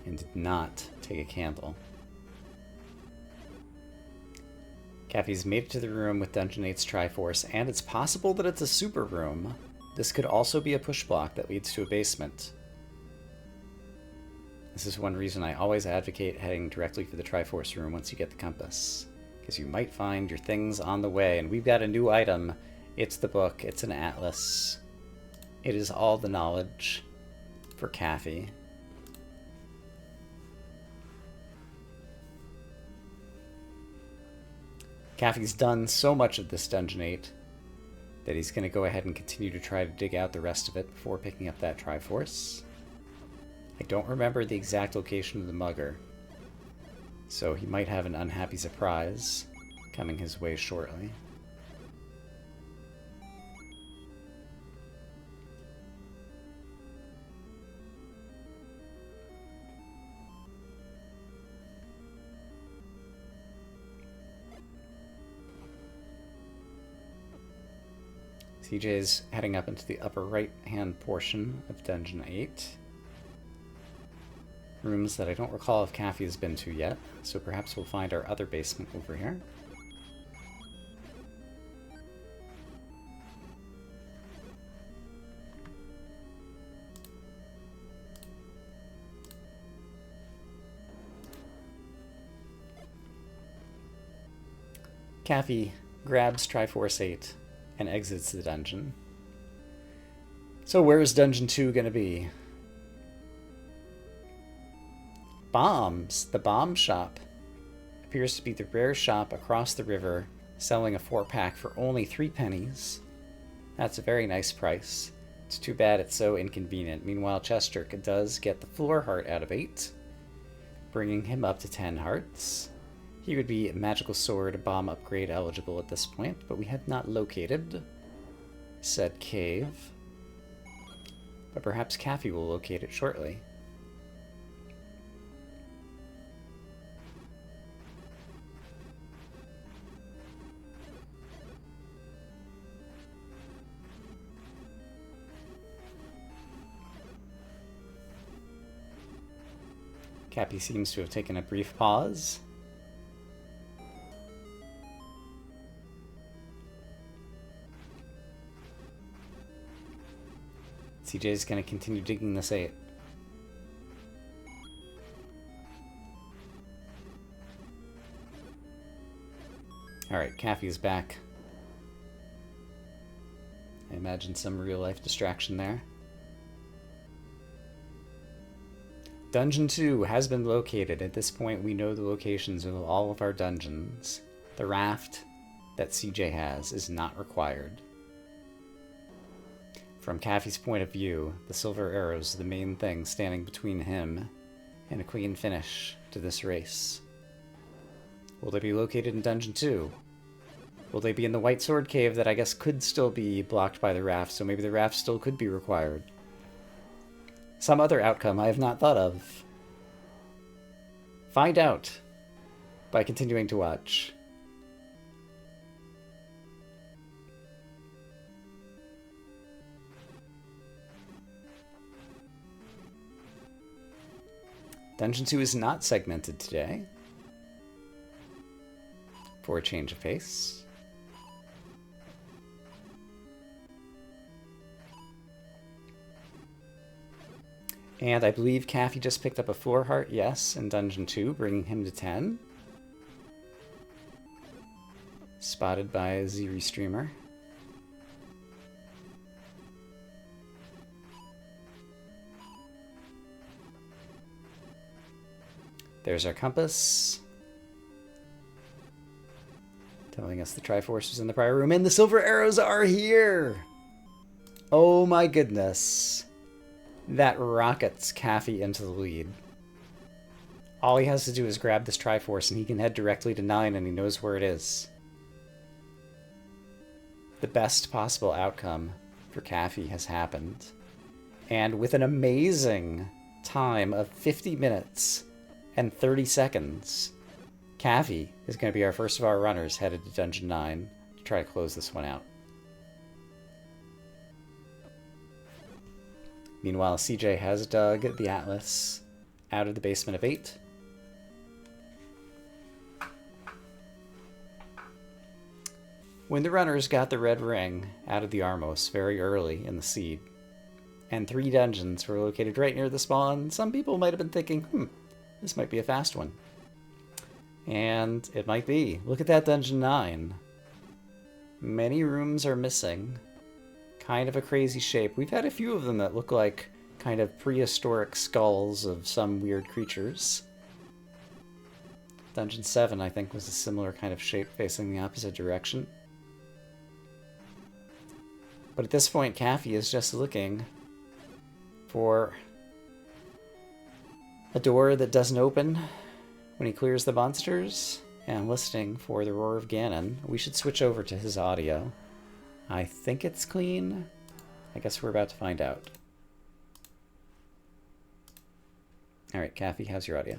and did not take a candle. Caffy's made it to the room with Dungeon 8's Triforce, and it's possible that it's a super room. This could also be a push block that leads to a basement. This is one reason I always advocate heading directly for the Triforce room once you get the compass, because you might find your things on the way, and we've got a new item. It's the book, it's an atlas. It is all the knowledge for Caffy. Caffy's done so much of this Dungeon 8 that he's going to go ahead and continue to try to dig out the rest of it before picking up that Triforce. I don't remember the exact location of the mugger, so he might have an unhappy surprise coming his way shortly. CJ's heading up into the upper right-hand portion of Dungeon 8. Rooms that I don't recall if Caffy has been to yet, so perhaps we'll find our other basement over here. Caffy grabs Triforce 8 and exits the dungeon. So where is Dungeon 2 going to be? Bombs. The bomb shop appears to be the rare shop across the river, selling a 4-pack for only 3 pennies. That's a very nice price. It's too bad it's so inconvenient. Meanwhile, chessjerk does get the floor heart out of 8, bringing him up to 10 hearts. He would be magical sword bomb upgrade eligible at this point, but we have not located said cave. But perhaps Caffy will locate it shortly. Cappy seems to have taken a brief pause. CJ's going to continue digging this 8. Alright, Caffy's back. I imagine some real-life distraction there. Dungeon 2 has been located. At this point, we know the locations of all of our dungeons. The raft that CJ has is not required. From Caffy's point of view, the silver arrows are the main thing standing between him and a clean finish to this race. Will they be located in Dungeon 2? Will they be in the White Sword Cave that I guess could still be blocked by the raft, so maybe the raft still could be required? Some other outcome I have not thought of. Find out by continuing to watch. Dungeon 2 is not segmented today, for a change of pace. And I believe Caffy just picked up a floor heart, yes, in Dungeon 2, bringing him to 10. Spotted by Z-Restreamer. There's our compass, telling us the Triforce was in the prior room, and the silver arrows are here! Oh my goodness. That rockets Caffy into the lead. All he has to do is grab this Triforce and he can head directly to 9 and he knows where it is. The best possible outcome for Caffy has happened. And with an amazing time of 50 minutes and 30 seconds, Caffy is going to be our first of our runners headed to Dungeon 9 to try to close this one out. Meanwhile, CJ has dug the Atlas out of the basement of 8. When the runners got the red ring out of the Armos very early in the seed, and 3 dungeons were located right near the spawn, some people might have been thinking, this might be a fast one. And it might be. Look at that Dungeon 9. Many rooms are missing. Kind of a crazy shape. We've had a few of them that look like kind of prehistoric skulls of some weird creatures. Dungeon 7, I think, was a similar kind of shape facing the opposite direction. But at this point, Caffy is just looking for a door that doesn't open when he clears the monsters, and listening for the roar of Ganon. We should switch over to his audio. I think it's clean. I guess we're about to find out. Alright, Caffy, how's your audio?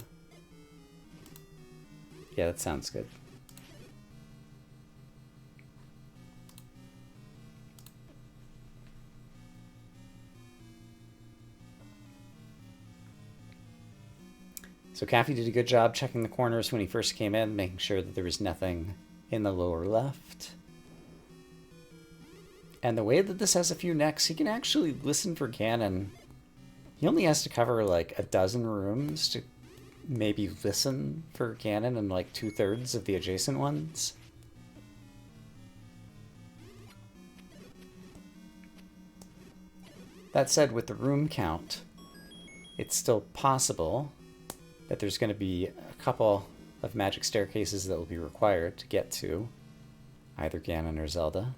Yeah, that sounds good. So Caffy did a good job checking the corners when he first came in, making sure that there was nothing in the lower left. And the way that this has a few necks, he can actually listen for Ganon. He only has to cover like a dozen rooms to maybe listen for Ganon in like 2/3 of the adjacent ones. That said, with the room count, it's still possible that there's going to be a couple of magic staircases that will be required to get to either Ganon or Zelda.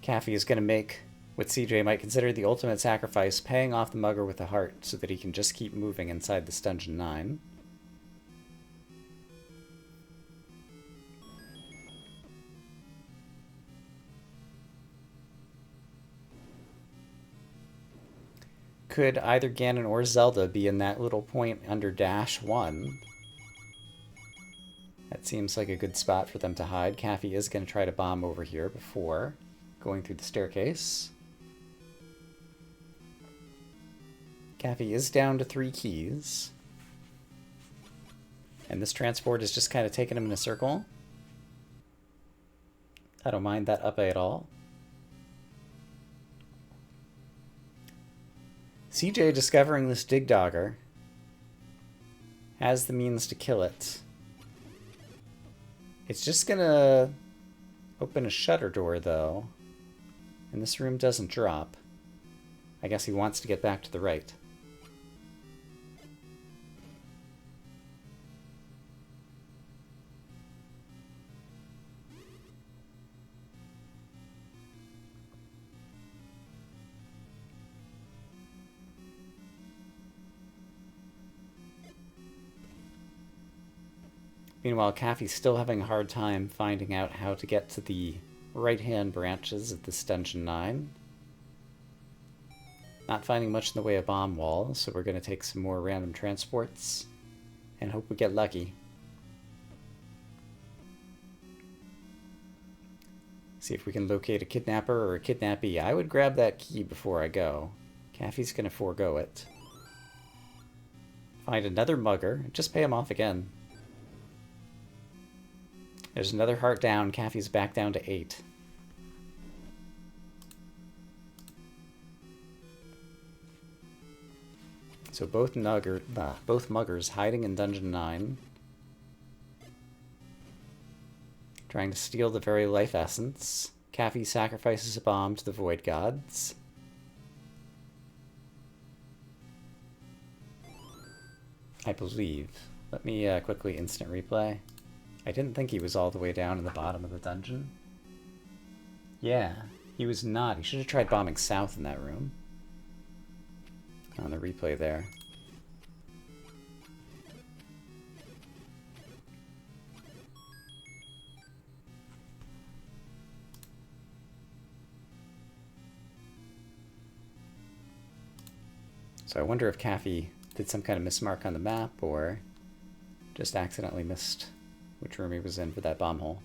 Caffy is going to make what CJ might consider the ultimate sacrifice, paying off the mugger with a heart so that he can just keep moving inside this Dungeon 9. Could either Ganon or Zelda be in that little point under -1? That seems like a good spot for them to hide. Caffy is going to try to bomb over here before going through the staircase. Caffy is down to 3 keys. And this transport is just kind of taking him in a circle. I don't mind that up at all. CJ, discovering this Dig Dogger, has the means to kill it. It's just gonna open a shutter door, though. And this room doesn't drop. I guess he wants to get back to the right. Meanwhile, Caffy's still having a hard time finding out how to get to the right-hand branches of this Dungeon 9. Not finding much in the way of bomb walls, so we're going to take some more random transports and hope we get lucky. See if we can locate a kidnapper or a kidnappee. I would grab that key before I go. Caffy's going to forego it. Find another mugger. Just pay him off again. There's another heart down. Caffy's back down to 8. So both muggers hiding in Dungeon 9. Trying to steal the very life essence. Caffy sacrifices a bomb to the Void Gods. I believe. Let me quickly instant replay. I didn't think he was all the way down in the bottom of the dungeon. Yeah, he was not. He should have tried bombing south in that room. On the replay there. So I wonder if Caffy did some kind of mismark on the map or just accidentally missed which room he was in for that bomb hole.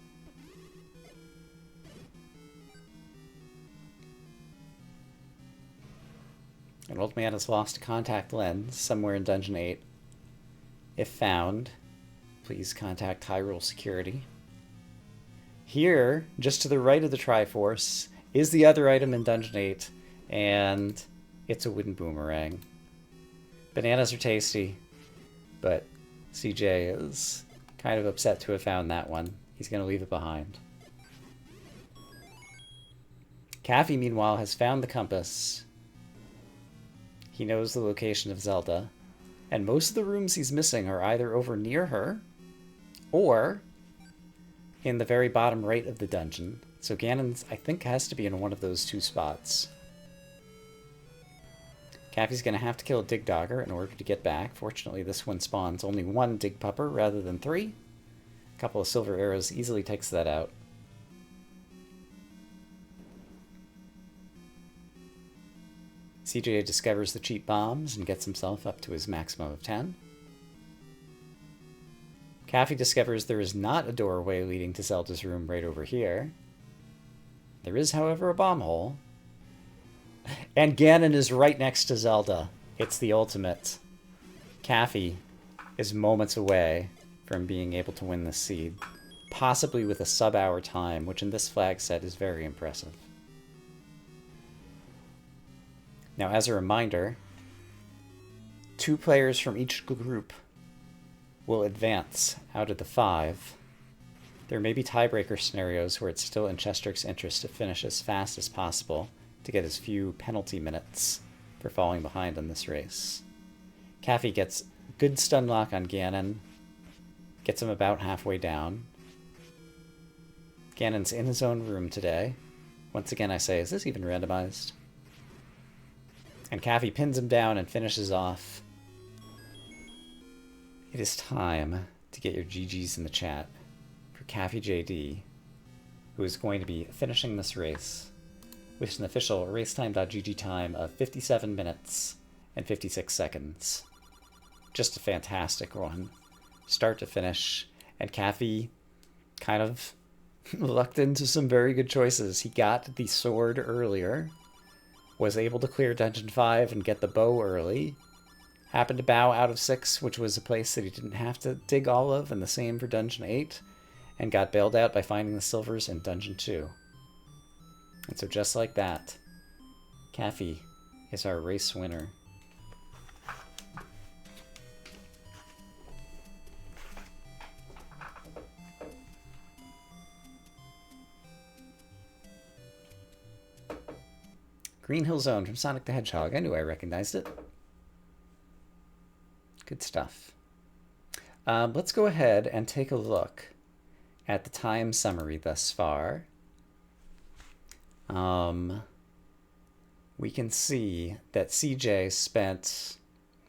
An old man has lost a contact lens somewhere in Dungeon 8. If found, please contact Hyrule Security. Here, just to the right of the Triforce, is the other item in Dungeon 8, and it's a wooden boomerang. Bananas are tasty, but CJ is kind of upset to have found that one. He's going to leave it behind. Caffy, meanwhile, has found the compass. He knows the location of Zelda, and most of the rooms he's missing are either over near her or in the very bottom right of the dungeon. So Ganon's, I think, has to be in one of those two spots. Caffy's going to have to kill a Dig Dogger in order to get back. Fortunately, this one spawns only 1 Dig Pupper rather than 3. A couple of silver arrows easily takes that out. CJ discovers the cheap bombs and gets himself up to his maximum of 10. Caffy discovers there is not a doorway leading to Zelda's room right over here. There is, however, a bomb hole. And Ganon is right next to Zelda. It's the ultimate. Caffy is moments away from being able to win this seed. Possibly with a sub-hour time, which in this flag set is very impressive. Now, as a reminder, 2 players from each group will advance out of the 5. There may be tiebreaker scenarios where it's still in chessjerk's interest to finish as fast as possible to get as few penalty minutes for falling behind in this race. Caffy gets good stun lock on Ganon, gets him about halfway down. Ganon's in his own room today. Once again, I say, is this even randomized? And Caffy pins him down and finishes off. It is time to get your GGs in the chat for Caffy JD, who is going to be finishing this race with an official racetime.gg time of 57 minutes and 56 seconds. Just a fantastic one. Start to finish. And Caffy kind of lucked into some very good choices. He got the sword earlier, was able to clear Dungeon 5 and get the bow early, happened to bow out of 6, which was a place that he didn't have to dig all of, and the same for Dungeon 8, and got bailed out by finding the silvers in Dungeon 2. And so just like that, Caffy is our race winner. Green Hill Zone from Sonic the Hedgehog. I knew I recognized it. Good stuff. Let's go ahead and take a look at the time summary thus far. We can see that CJ spent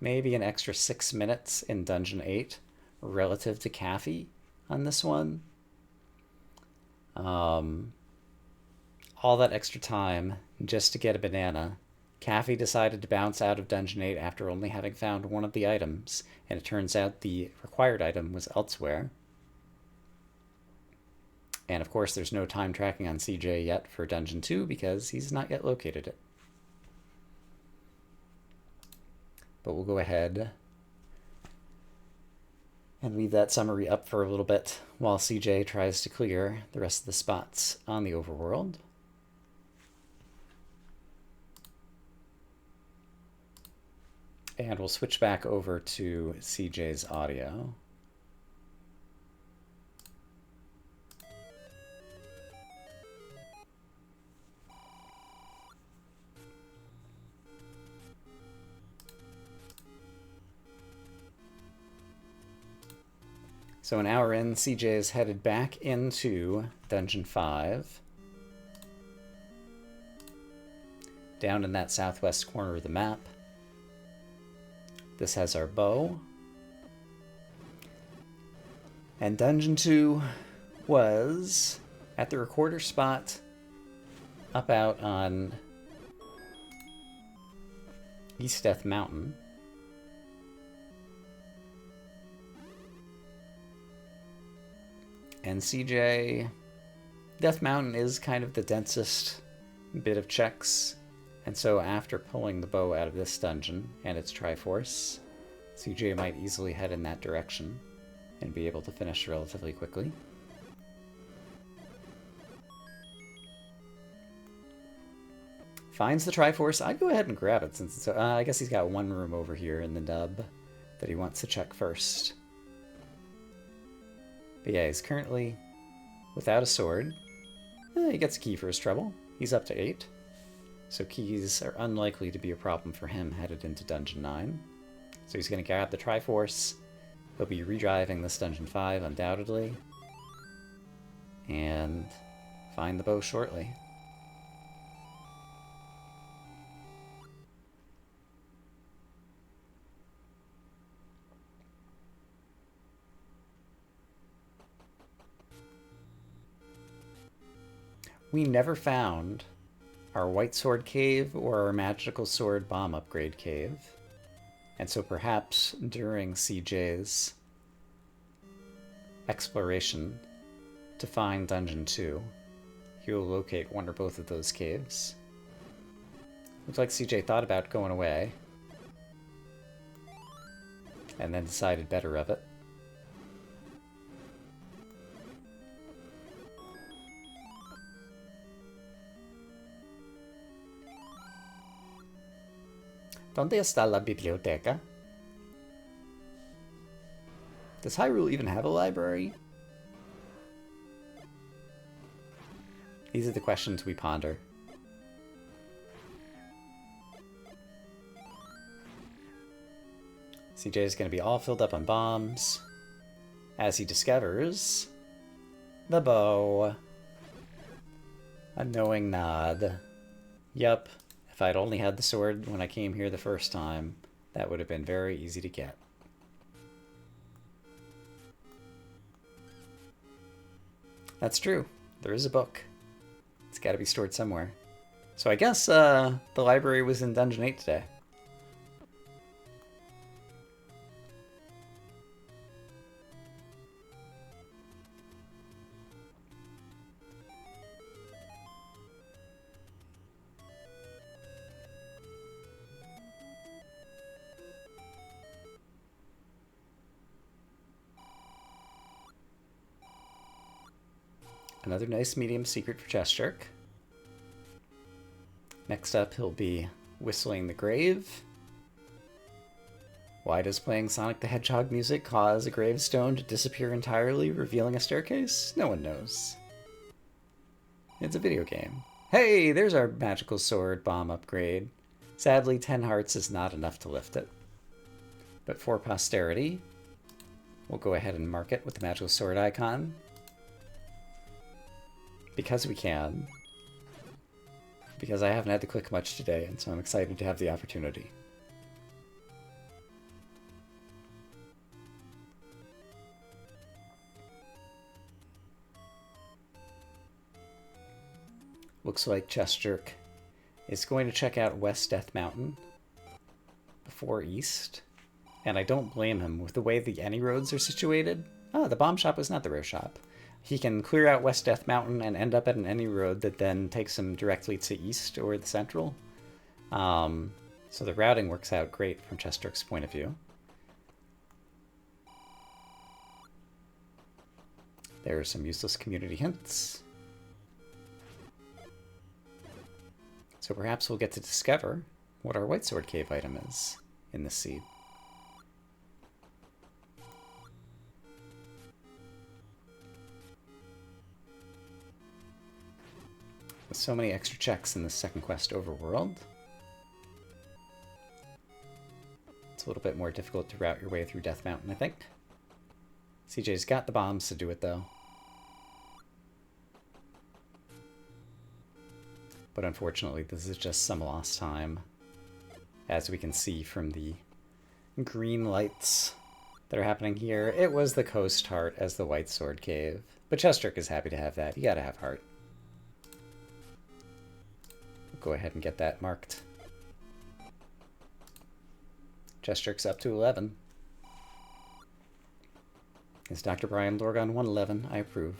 maybe an extra 6 minutes in Dungeon 8 relative to Caffy on this one. All that extra time just to get a banana. Caffy decided to bounce out of Dungeon 8 after only having found one of the items, and it turns out the required item was elsewhere. And of course there's no time tracking on CJ yet for Dungeon 2 because he's not yet located it. But we'll go ahead and leave that summary up for a little bit while CJ tries to clear the rest of the spots on the overworld. And we'll switch back over to CJ's audio. So an hour in, CJ is headed back into Dungeon 5. Down in that southwest corner of the map. This has our bow. And Dungeon 2 was at the recorder spot up out on East Death Mountain. And CJ, Death Mountain is kind of the densest bit of checks. And so after pulling the bow out of this dungeon and its triforce, CJ might easily head in that direction and be able to finish relatively quickly. Finds the triforce. I'd go ahead and grab it since it's, I guess he's got one room over here in the nub that he wants to check first. But yeah, he's currently without a sword. He gets a key for his trouble. He's up to 8. So keys are unlikely to be a problem for him headed into Dungeon 9. So he's going to grab the Triforce. He'll be redriving this Dungeon 5 undoubtedly. And find the bow shortly. We never found our White Sword Cave or our Magical Sword Bomb Upgrade Cave. And so perhaps during CJ's exploration to find Dungeon 2, he will locate one or both of those caves. Looks like CJ thought about going away. And then decided better of it. ¿Dónde está la biblioteca? Does Hyrule even have a library? These are the questions we ponder. CJ is going to be all filled up on bombs as he discovers the bow. A knowing nod. Yup, if I'd only had the sword when I came here the first time, that would have been very easy to get. That's true. There is a book. It's got to be stored somewhere. So I guess the library was in Dungeon 8 today. Another nice medium secret for chessjerk. Next up, he'll be whistling the grave. Why does playing Sonic the Hedgehog music cause a gravestone to disappear entirely, revealing a staircase? No one knows. It's a video game. Hey, there's our magical sword bomb upgrade. Sadly, 10 hearts is not enough to lift it. But for posterity, we'll go ahead and mark it with the magical sword icon. Because we can. Because I haven't had to click much today, and so I'm excited to have the opportunity. Looks like chessjerk is going to check out West Death Mountain before East. And I don't blame him with the way the any roads are situated. Oh, the bomb shop is not the rare shop. He can clear out West Death Mountain and end up at an any road that then takes him directly to East or the Central. So the routing works out great from chessjerk's point of view. There are some useless community hints. So perhaps we'll get to discover what our White Sword Cave item is in this seed. With so many extra checks in the second quest overworld, it's a little bit more difficult to route your way through Death Mountain, I think. CJ's got the bombs to do it, though. But unfortunately, this is just some lost time, as we can see from the green lights that are happening here. It was the Coast Heart as the White Sword Cave, but chessjerk is happy to have that. You gotta have heart. Go ahead and get that marked. chessjerk's up to 11. Is Dr. Brian Lorgon 111? I approve.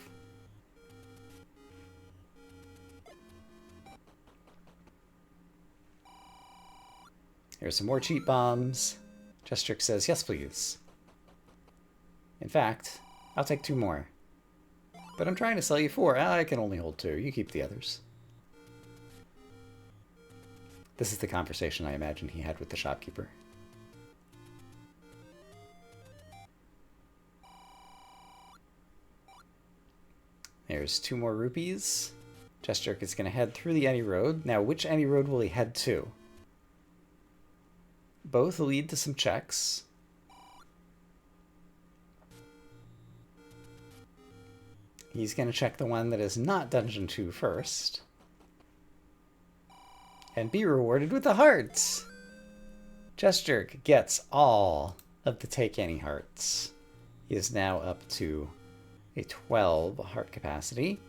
Here's some more cheat bombs. chessjerk says, yes, please. In fact, I'll take 2 more. But I'm trying to sell you 4. I can only hold 2. You keep the others. This is the conversation I imagine he had with the shopkeeper. There's 2 more rupees. chessjerk is going to head through the any road. Now, which any road will he head to? Both lead to some checks. He's going to check the one that is not Dungeon 2 first. And be rewarded with the hearts! chessjerk gets all of the Take Any hearts. He is now up to a 12 heart capacity.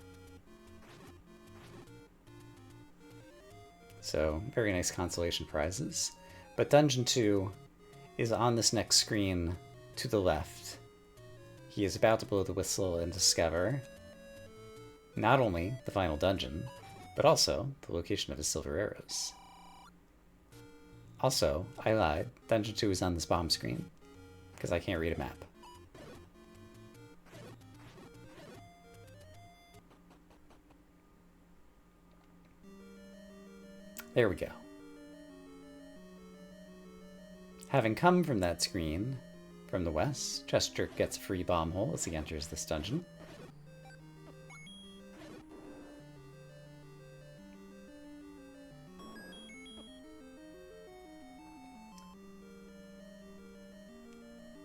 So, very nice consolation prizes. But Dungeon 2 is on this next screen to the left. He is about to blow the whistle and discover not only the final dungeon, but also the location of his silver arrows. Also, I lied. Dungeon 2 is on this bomb screen, because I can't read a map. There we go. Having come from that screen, from the west, chessjerk gets a free bomb hole as he enters this dungeon.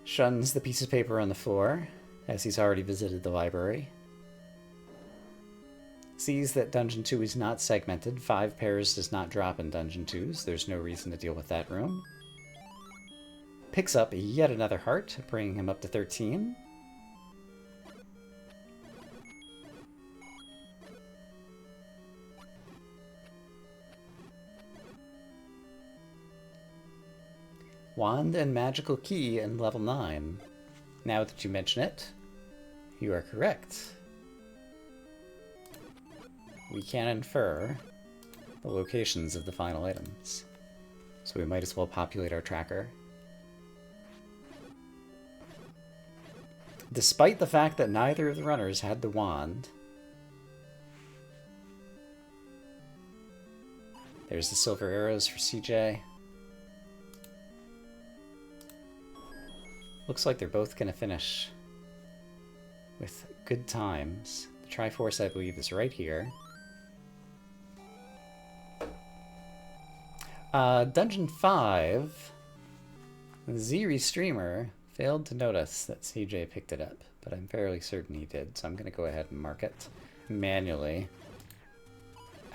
Shuns the piece of paper on the floor, as he's already visited the library. Sees that Dungeon 2 is not segmented. 5 pairs does not drop in Dungeon 2s. There's no reason to deal with that room. Picks up yet another heart, bringing him up to 13. Wand and magical key in level 9. Now that you mention it, you are correct. We can infer the locations of the final items, so we might as well populate our tracker. Despite the fact that neither of the runners had the wand, there's the silver arrows for CJ. Looks like they're both going to finish with good times. The Triforce, I believe, is right here. Dungeon 5, the Z-Restreamer failed to notice that CJ picked it up, but I'm fairly certain he did, so I'm going to go ahead and mark it manually.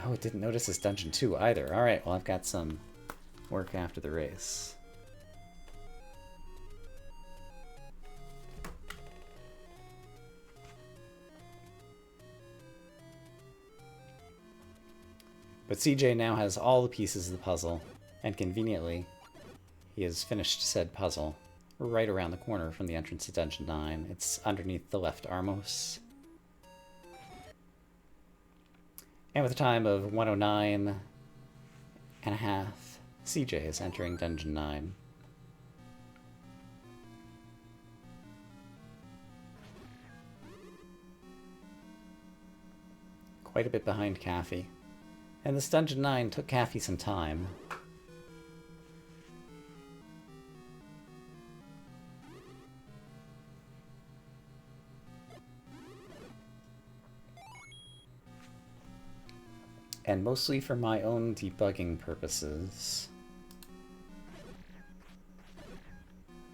Oh, it didn't notice this Dungeon 2 either. Alright, well, I've got some work after the race. But CJ now has all the pieces of the puzzle, and conveniently, he has finished said puzzle right around the corner from the entrance to Dungeon 9. It's underneath the left Armos. And with a time of 109 and a half, CJ is entering Dungeon 9. Quite a bit behind Caffy. And this Dungeon 9 took Caffy some time. And mostly for my own debugging purposes.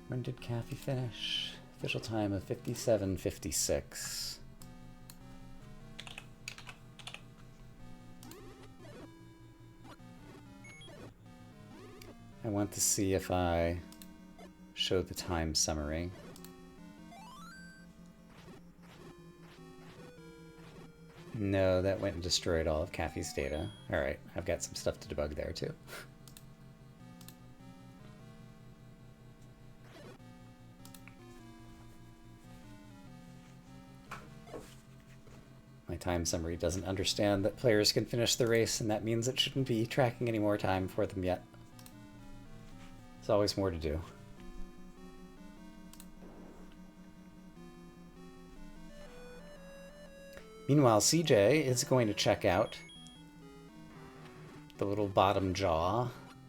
When did Caffy finish? Official time of 57:56. I want to see if I show the time summary. No, that went and destroyed all of Caffy's data. Alright, I've got some stuff to debug there too. My time summary doesn't understand that players can finish the race, and that means it shouldn't be tracking any more time for them yet. There's always more to do. Meanwhile, CJ is going to check out the little bottom jaw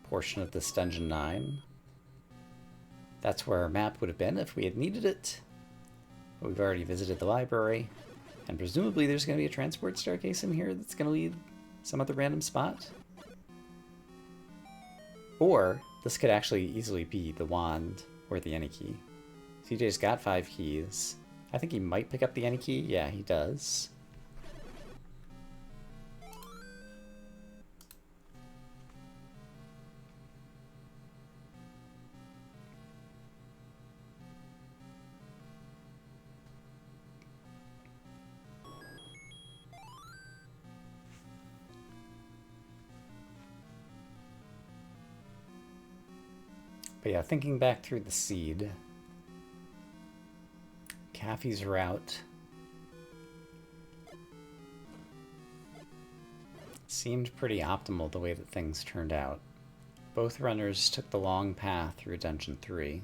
portion of this Dungeon 9. That's where our map would have been if we had needed it. But we've already visited the library, and presumably there's going to be a transport staircase in here that's going to lead some other random spot. Or this could actually easily be the wand or the any key. CJ's got 5 keys. I think he might pick up the any key. Yeah, he does. But yeah, thinking back through the seed, Caffy's route seemed pretty optimal the way that things turned out. Both runners took the long path through Dungeon 3.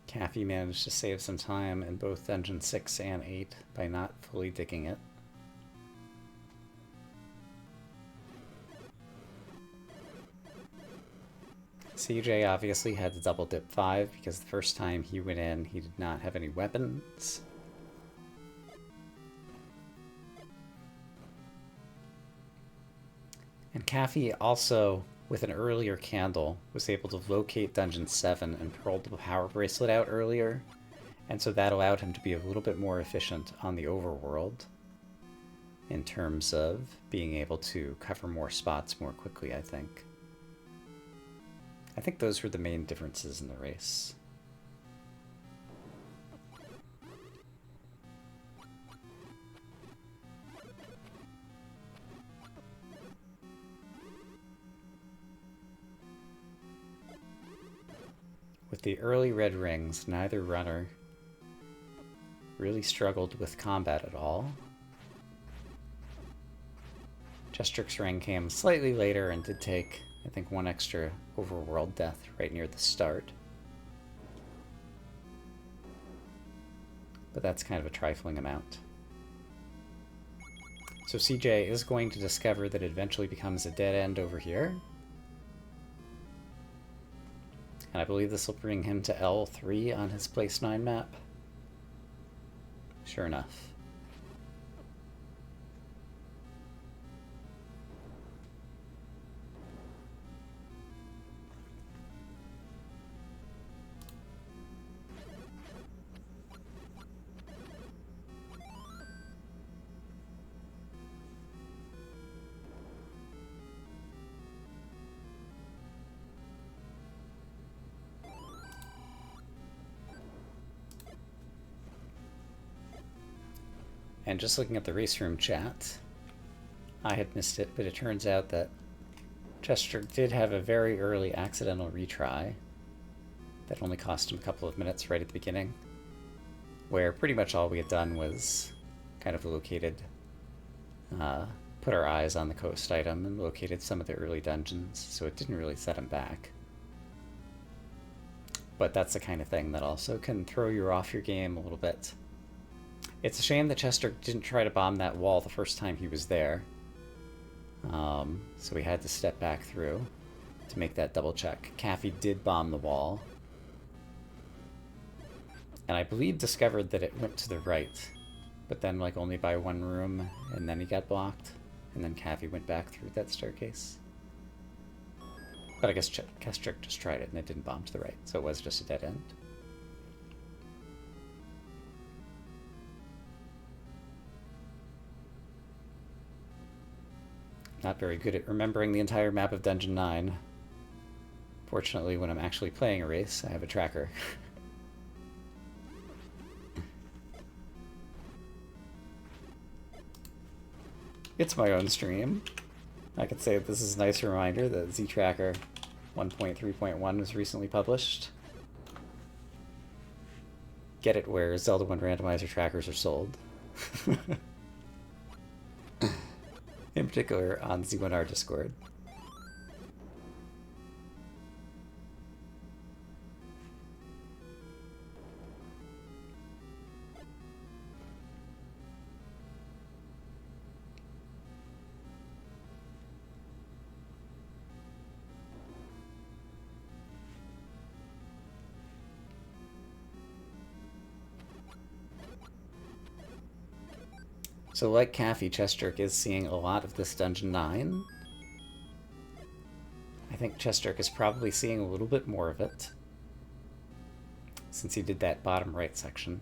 Caffy managed to save some time in both Dungeon 6 and 8 by not fully digging it. CJ obviously had to double dip 5 because the first time he went in, he did not have any weapons. And Caffy also, with an earlier candle, was able to locate Dungeon 7 and pulled the power bracelet out earlier, and so that allowed him to be a little bit more efficient on the overworld in terms of being able to cover more spots more quickly, I think. I think those were the main differences in the race. With the early red rings, neither runner really struggled with combat at all. chessjerk's ring came slightly later and did take, I think, one extra overworld death right near the start. But that's kind of a trifling amount. So CJ is going to discover that it eventually becomes a dead end over here. And I believe this will bring him to L3 on his place 9 map. Sure enough. And just looking at the race room chat, I had missed it, but it turns out that chessjerk did have a very early accidental retry that only cost him a couple of minutes right at the beginning, where pretty much all we had done was kind of located, put our eyes on the coast item and located some of the early dungeons, so it didn't really set him back. But that's the kind of thing that also can throw you off your game a little bit. It's a shame that chessjerk didn't try to bomb that wall the first time he was there. So we had to step back through to make that double check. Caffy did bomb the wall. And I believe discovered that it went to the right, but then like only by one room, and then he got blocked. And then Caffy went back through that staircase. But I guess chessjerk just tried it and it didn't bomb to the right, so it was just a dead end. Not very good at remembering the entire map of Dungeon 9. Fortunately, when I'm actually playing a race, I have a tracker. It's my own stream. I could say this is a nice reminder that Z-Tracker 1.3.1 was recently published. Get it where Zelda 1 randomizer trackers are sold. In particular on Z1r Discord. So like Caffy, chessjerk is seeing a lot of this Dungeon 9. I think chessjerk is probably seeing a little bit more of it, since he did that bottom right section.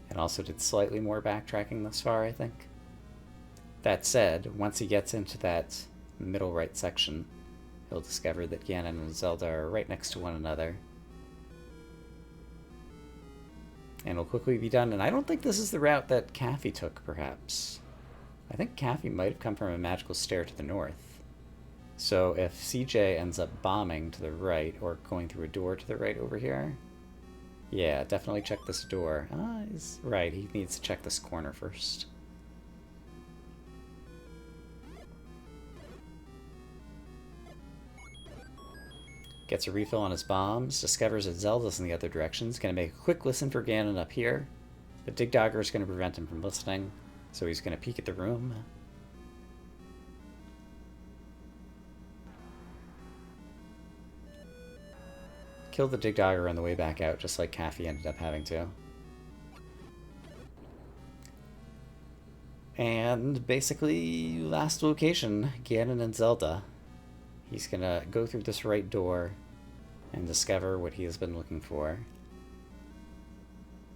And also did slightly more backtracking thus far, I think. That said, once he gets into that middle right section, he'll discover that Ganon and Zelda are right next to one another. And it'll quickly be done, and I don't think this is the route that Caffy took, perhaps. I think Caffy might have come from a magical stair to the north. So if CJ ends up bombing to the right or going through a door to the right over here, yeah, definitely check this door. He's right, he needs to check this corner first. Gets a refill on his bombs, discovers that Zelda's in the other direction. He's going to make a quick listen for Ganon up here. The Dig Dogger is going to prevent him from listening, so he's going to peek at the room. Kill the Dig Dogger on the way back out, just like Caffy ended up having to. And basically, last location, Ganon and Zelda. He's going to go through this right door and discover what he has been looking for.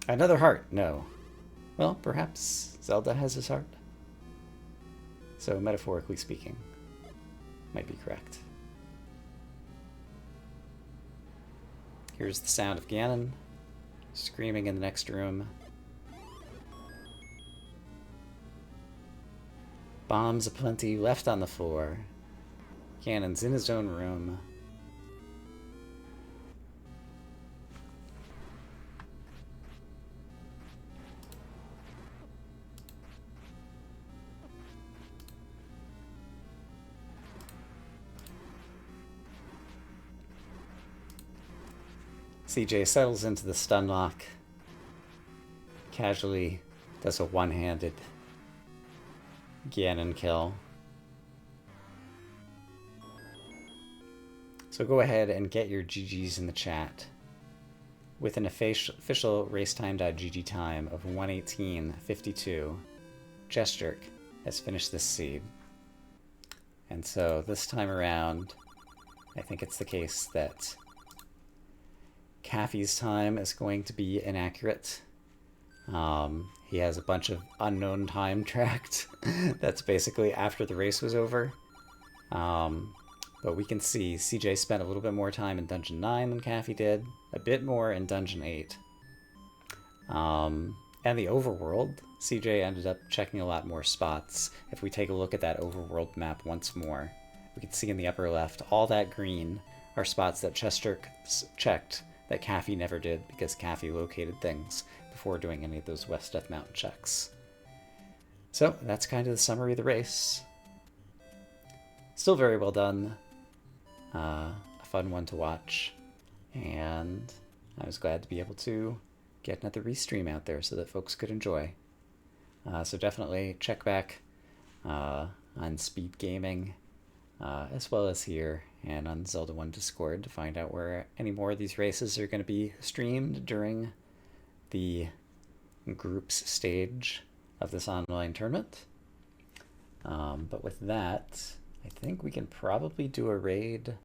Another heart, no. Well, perhaps Zelda has his heart. So, metaphorically speaking, might be correct. Here's the sound of Ganon screaming in the next room. Bombs aplenty left on the floor. Ganon's in his own room. CJ settles into the stun lock. Casually does a one-handed Ganon kill. So go ahead and get your GGs in the chat. With an official racetime.gg time of 1:18:52, chessjerk has finished this seed. And so this time around, I think it's the case that Caffy's time is going to be inaccurate. He has a bunch of unknown time tracked. That's basically after the race was over. But we can see CJ spent a little bit more time in Dungeon 9 than Caffy did, a bit more in Dungeon 8. And the overworld, CJ ended up checking a lot more spots. If we take a look at that overworld map once more, we can see in the upper left, all that green are spots that chessjerk checked that Caffy never did because Caffy located things before doing any of those West Death Mountain checks. So that's kind of the summary of the race. Still very well done. A fun one to watch. And I was glad to be able to get another restream out there so that folks could enjoy. So definitely check back on Speed Gaming, as well as here and on Zelda 1 Discord to find out where any more of these races are going to be streamed during the groups stage of this online tournament. But with that, I think we can probably do a raid